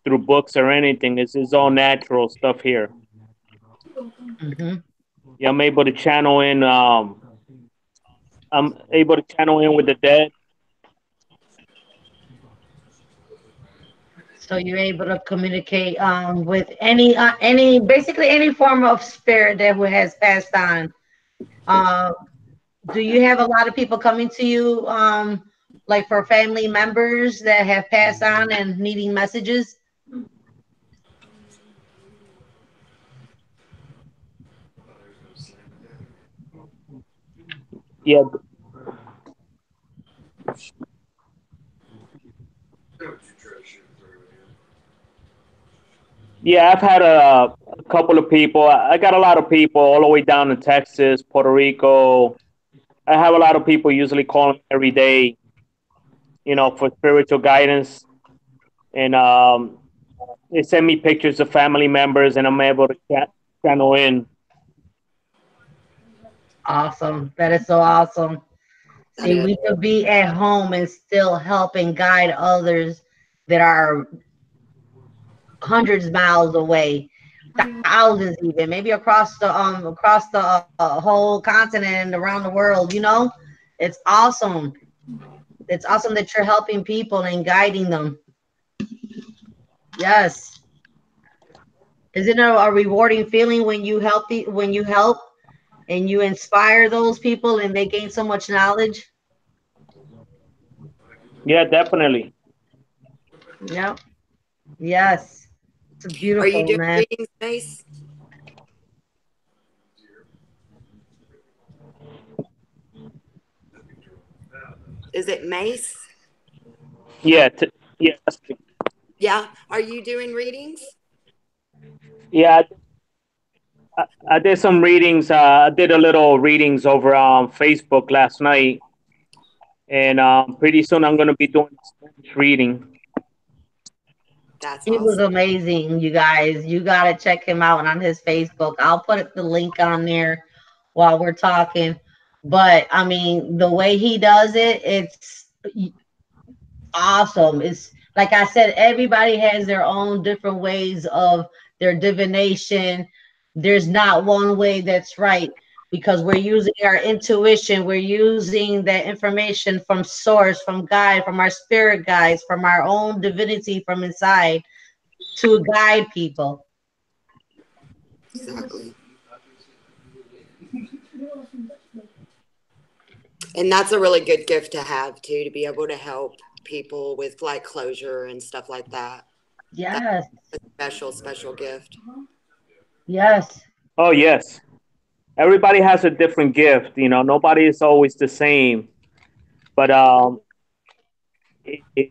through books or anything. It's all natural stuff here. Hmm. Yeah, I'm able to channel in with the dead. So you're able to communicate with any basically any form of spirit that has passed on. Um, do you have a lot of people coming to you, like for family members that have passed on and needing messages? Yeah, yeah. I've had a couple of people. I got a lot of people all the way down to Texas, Puerto Rico. I have a lot of people usually calling me every day, for spiritual guidance, and they send me pictures of family members, and I'm able to channel in. Awesome. That is so awesome. That See, is. we could be at home and still help and guide others that are hundreds of miles away, thousands even, maybe across the whole continent and around the world. It's awesome. It's awesome that you're helping people and guiding them. Yes. Isn't it a rewarding feeling when when you help and you inspire those people and they gain so much knowledge? Yeah, definitely. Yep. Yes. It's Are you beautiful, doing man. readings, Mace? Is it Mace? Yeah, yeah, Yeah. Are you doing readings? yeah. I did some readings. I did a little readings over on Facebook last night, and pretty soon I'm gonna be doing a Spanish reading. That's He was awesome. amazing, you guys. You gotta check him out on his Facebook. I'll put the link on there while we're talking. But I mean, the way he does it, it's awesome. It's like I said, everybody has their own different ways of their divination. There's not one way that's right because we're using our intuition, we're using that information from source, from guide, from our spirit guides, from our own divinity from inside to guide people. Exactly. And that's a really good gift to have too, to be able to help people with like closure and stuff like that. That's Yes, a special, special gift. yes, Oh yes, everybody has a different gift. Nobody is always the same. But if,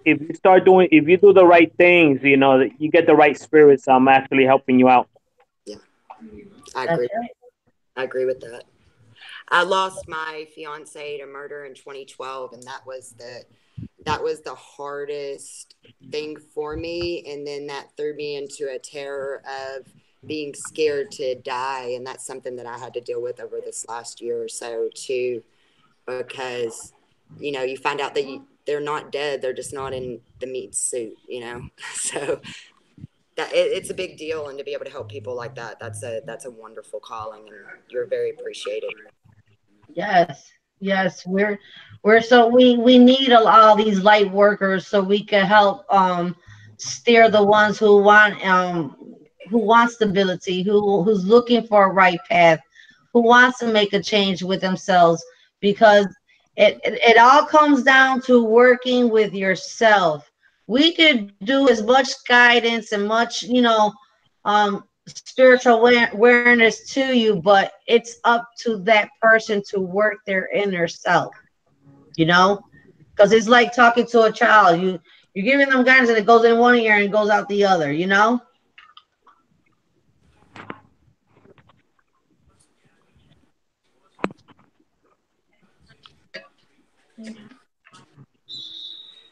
if you start doing, if you do the right things, you get the right spirits. I'm actually helping you out. Yeah, I that's agree. right. I agree with that. I lost my fiance to murder in 2012, and that was the hardest thing for me. And then that threw me into a terror of being scared to die, and that's something that I had to deal with over this last year or so too, because you find out that they're not dead; they're just not in the meat suit. So it's a big deal, and to be able to help people like that's a wonderful calling, and you're very appreciated. Yes, yes, we're so we need all these light workers so we can help steer the ones who want stability, who's looking for a right path, who wants to make a change with themselves because it all comes down to working with yourself. We could do as much guidance and much, spiritual awareness to you, but it's up to that person to work their inner self, you know, because it's like talking to a child. You're giving them guidance and it goes in one ear and it goes out the other.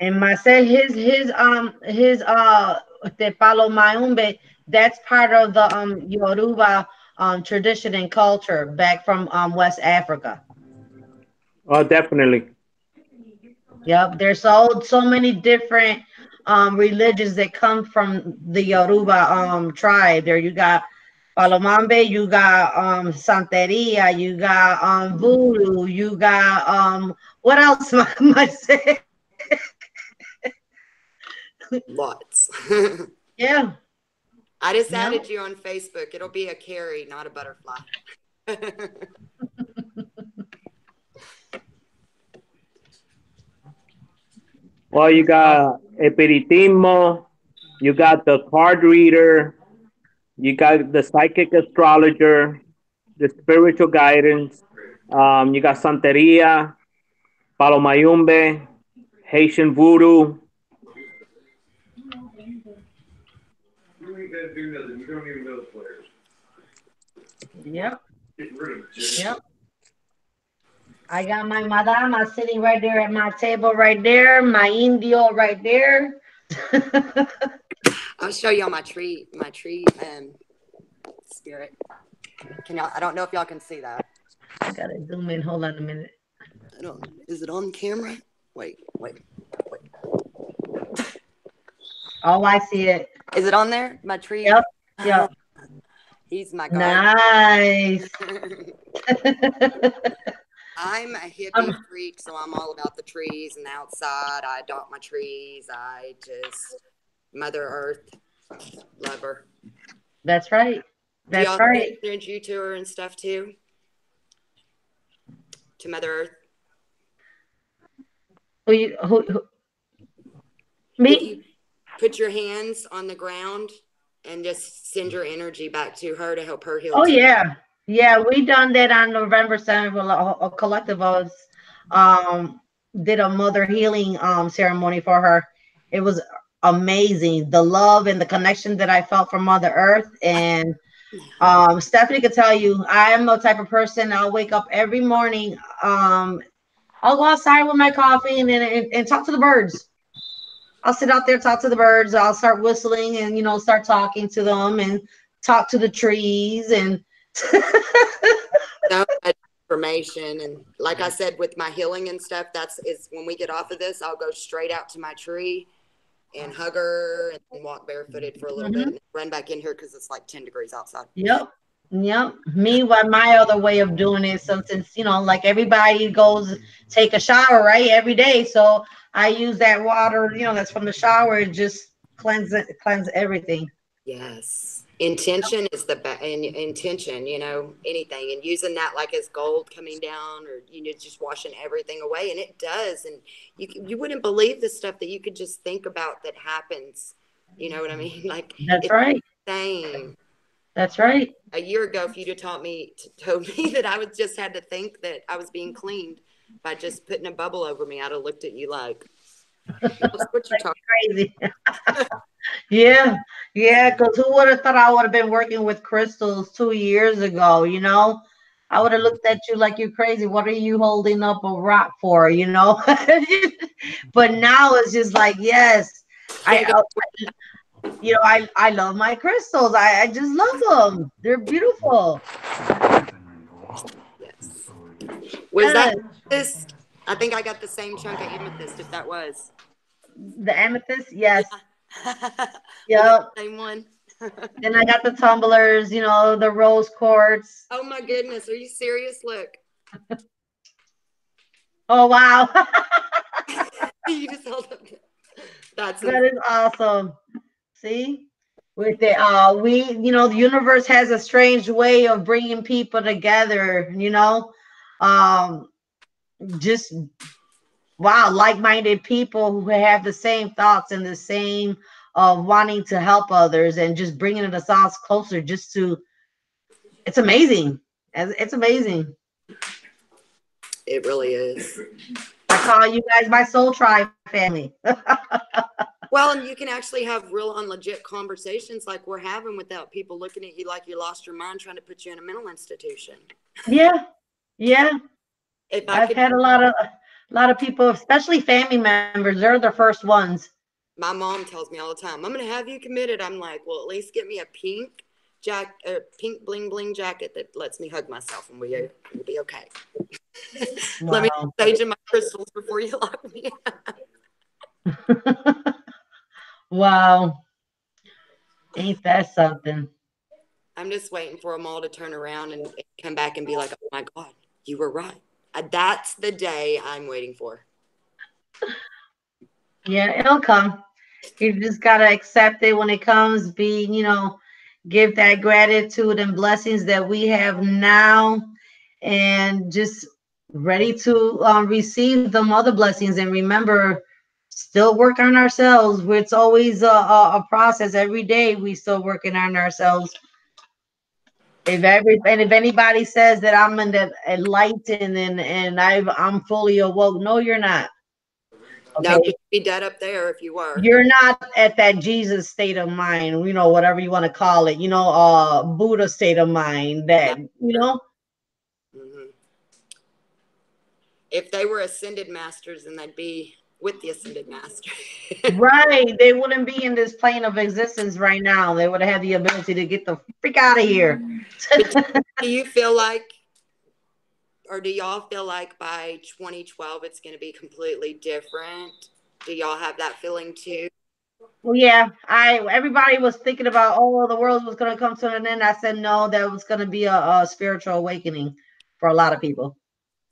And myself, his the Palo Mayumbe, that's part of the Yoruba tradition and culture back from West Africa. Oh, definitely. Yep, there's so many different religions that come from the Yoruba tribe. There you got Palomambe, you got Santeria, you got Voodoo, you got what else am I saying? Lots. Yeah, I just yeah, added you on Facebook. It'll be a Carrie, not a butterfly. Well, you got Espiritismo, you got the card reader, you got the psychic astrologer, the spiritual guidance. You got Santeria, Palo Mayumbe, Haitian Voodoo. yep, yep. I got my madama sitting right there at my table right there, my indio right there. I'll show y'all my tree spirit. Can y'all? I don't know if y'all can see that. I gotta zoom in. Hold on a minute. I don't. Is it on camera? Wait. Oh, I see it. Is it on there? My tree? Yep. Yep. He's my guardian. Nice. I'm a hippie freak, so I'm all about the trees and the outside. I adopt my trees. I just Mother Earth, love her. That's right. Do That's y'all right. send you to her and stuff too? To Mother Earth? Who If me? you put your hands on the ground and just send your energy back to her to help her heal Oh too. yeah. Yeah, we done that on November 7th. A collective of us did a mother healing ceremony for her. It was amazing. The love and the connection that I felt from Mother Earth. And Stephanie could tell you, I am the type of person, I'll wake up every morning. I'll go outside with my coffee and talk to the birds. I'll sit out there, talk to the birds. I'll start whistling and, start talking to them and talk to the trees. And So much information. And like I said, with my healing and stuff, is when we get off of this, I'll go straight out to my tree and hug her and walk barefooted for a little bit and run back in here because it's like 10 degrees outside. Yep. Yep. Me, what my other way of doing it, so since, like everybody goes take a shower, right? Every day. So I use that water, that's from the shower, and just cleanse everything. Yes. Intention is the best. And intention, anything. And using that like as gold coming down or, just washing everything away. And it does. And you wouldn't believe the stuff that you could just think about that happens. You know what I mean? Like, That's it's right. insane. That's right. A year ago, if you'd have told me that I would just had to think that I was being cleaned by just putting a bubble over me, I'd have looked at you like, what you talking Crazy. Yeah. Yeah. Because who would have thought I would have been working with crystals 2 years ago? I would have looked at you like you're crazy. What are you holding up a rock for? But now it's just like, yes, I, Can't go. I love my crystals. I just love them. They're beautiful. Yes. Was that Yes. amethyst? I think I got the same chunk of amethyst, if that was. The amethyst, yes. Yeah. Was that Yep. the same one? Then I got the tumblers, the rose quartz. Oh my goodness. Are you serious? Look. Oh wow. You just held up. That's That is awesome. See? With the the universe has a strange way of bringing people together, um just wow, like-minded people who have the same thoughts and the same wanting to help others and just bringing us all closer just to it's amazing. It's amazing. it really is. I call you guys my soul tribe family. Well, and you can actually have real on legit conversations like we're having without people looking at you like you lost your mind trying to put you in a mental institution. Yeah. Yeah. If I I've could, had a lot of people, especially family members, they're the first ones. my mom tells me all the time, I'm going to have you committed. I'm like, well, at least get me a pink pink bling bling jacket that lets me hug myself and we'll be okay. Let me Wow. stage in my crystals before you lock me up. Wow. Ain't that something? I'm just waiting for them all to turn around and come back and be like, oh my God, you were right. That's the day I'm waiting for. Yeah, it'll come. You just gotta accept it when it comes. Give that gratitude and blessings that we have now, and just ready to receive them other blessings. And remember, still work on ourselves. It's always a process. Every day we still working on ourselves. If anybody says that I'm enlightened and I'm fully awoke, no, you're not. No, Okay, you'd be dead up there if you were. you're not at that Jesus state of mind, whatever you want to call it, Buddha state of mind No. that, Mm-hmm. If they were ascended masters, then they'd be with the ascended master. right. They wouldn't be in this plane of existence right now. They would have the ability to get the freak out of here. But do you feel like, or do y'all feel like by 2012 it's going to be completely different? Do y'all have that feeling too? Well, yeah, everybody was thinking about, oh, the world was going to come to an end. I said no, that was going to be a spiritual awakening for a lot of people.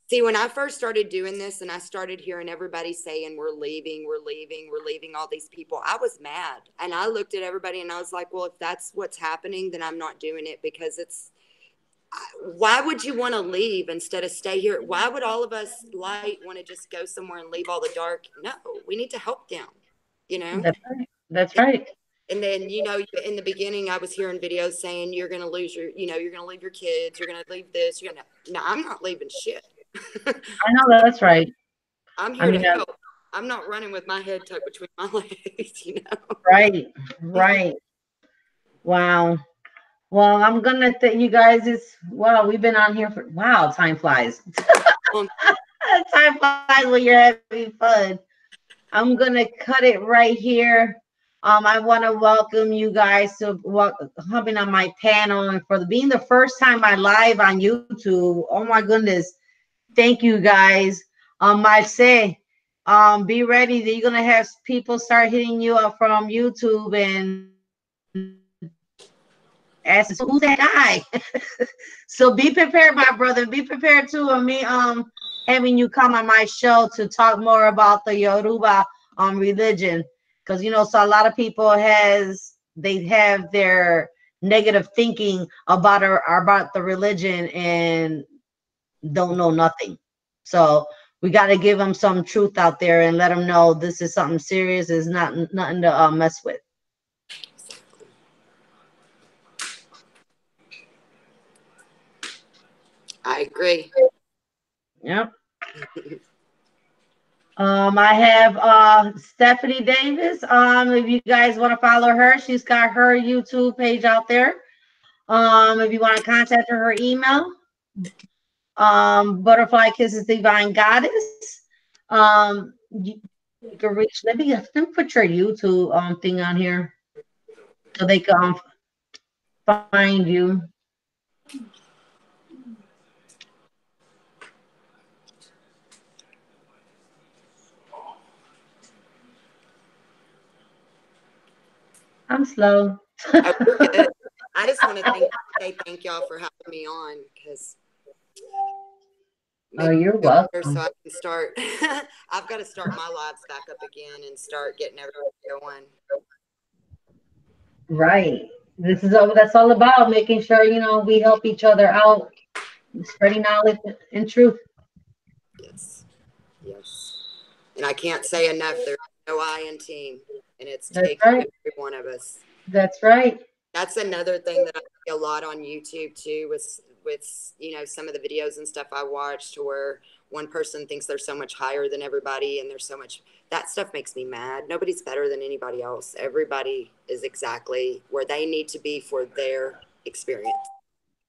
See, when I first started doing this and I started hearing everybody saying, we're leaving all these people, I was mad. And I looked at everybody and I was like, well, if that's what's happening, then I'm not doing it, because why would you want to leave instead of stay here? Why would all of us light want to just go somewhere and leave all the dark? No, we need to help them, you know? That's right. That's right. And then, in the beginning, I was hearing videos saying you're going to lose you're going to leave your kids, you're going to leave this, you're going to, no, I'm not leaving shit. I know that's right. I'm I here mean, to help. I'm not running with my head tucked between my legs. right, right. Wow. Well, I'm gonna you guys. It's wow. We've been on here for wow. Time flies. Um, Time flies when you're having fun. I'm gonna cut it right here. I want to welcome you guys to coming on my panel and for being the first time I live on YouTube. Oh my goodness. Thank you guys. Marce, be ready that you're gonna have people start hitting you up from YouTube and asking, so who's that guy? So be prepared, my brother. Be prepared too of me having you come on my show to talk more about the Yoruba religion. Because so a lot of people they have their negative thinking about the religion and don't know nothing. So we got to give them some truth out there and let them know this is something serious. It's not nothing to mess with. I agree. Yep. I have Stephanie Davis. If you guys want to follow her, she's got her YouTube page out there. If you want to contact her, her email, Butterfly Kisses Divine Goddess. You can reach. Let me put your YouTube thing on here so they can find you. I'm slow. Oh, you're good. I just want to say thank y'all for having me on, because Oh, make you're me feel better so welcome. I can start. I've got to start my lives back up again and start getting everything going. Right. This is all that's all about, making sure we help each other out, spreading knowledge and truth. Yes. Yes. And I can't say enough. There's no I in team, and it's That's taking right. every one of us. That's right. That's another thing that I see a lot on YouTube too, with some of the videos and stuff I watch, to where one person thinks they're so much higher than everybody, and there's so much, that stuff makes me mad. Nobody's better than anybody else. Everybody is exactly where they need to be for their experience.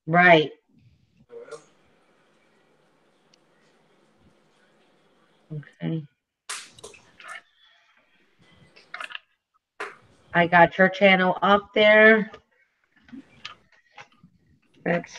Right. Okay. I got your channel up there. That's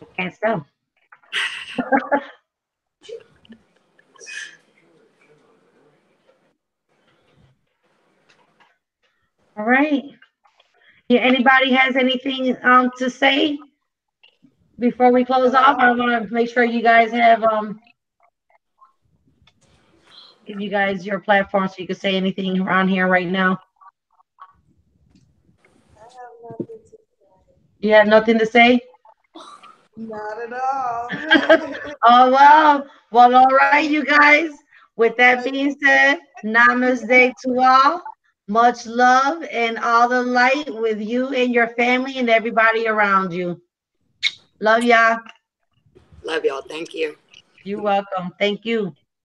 I can't spell. All right. Yeah, anybody has anything to say before we close off? I want to make sure you guys have give you guys your platform so you can say anything around here right now. I have nothing to say. You have nothing to say? Not at all. Oh well, all right, you guys. With that Thank being said, namaste to all. Much love and all the light with you and your family and everybody around you. Love y'all. Love y'all. Thank you. You're welcome. Thank you.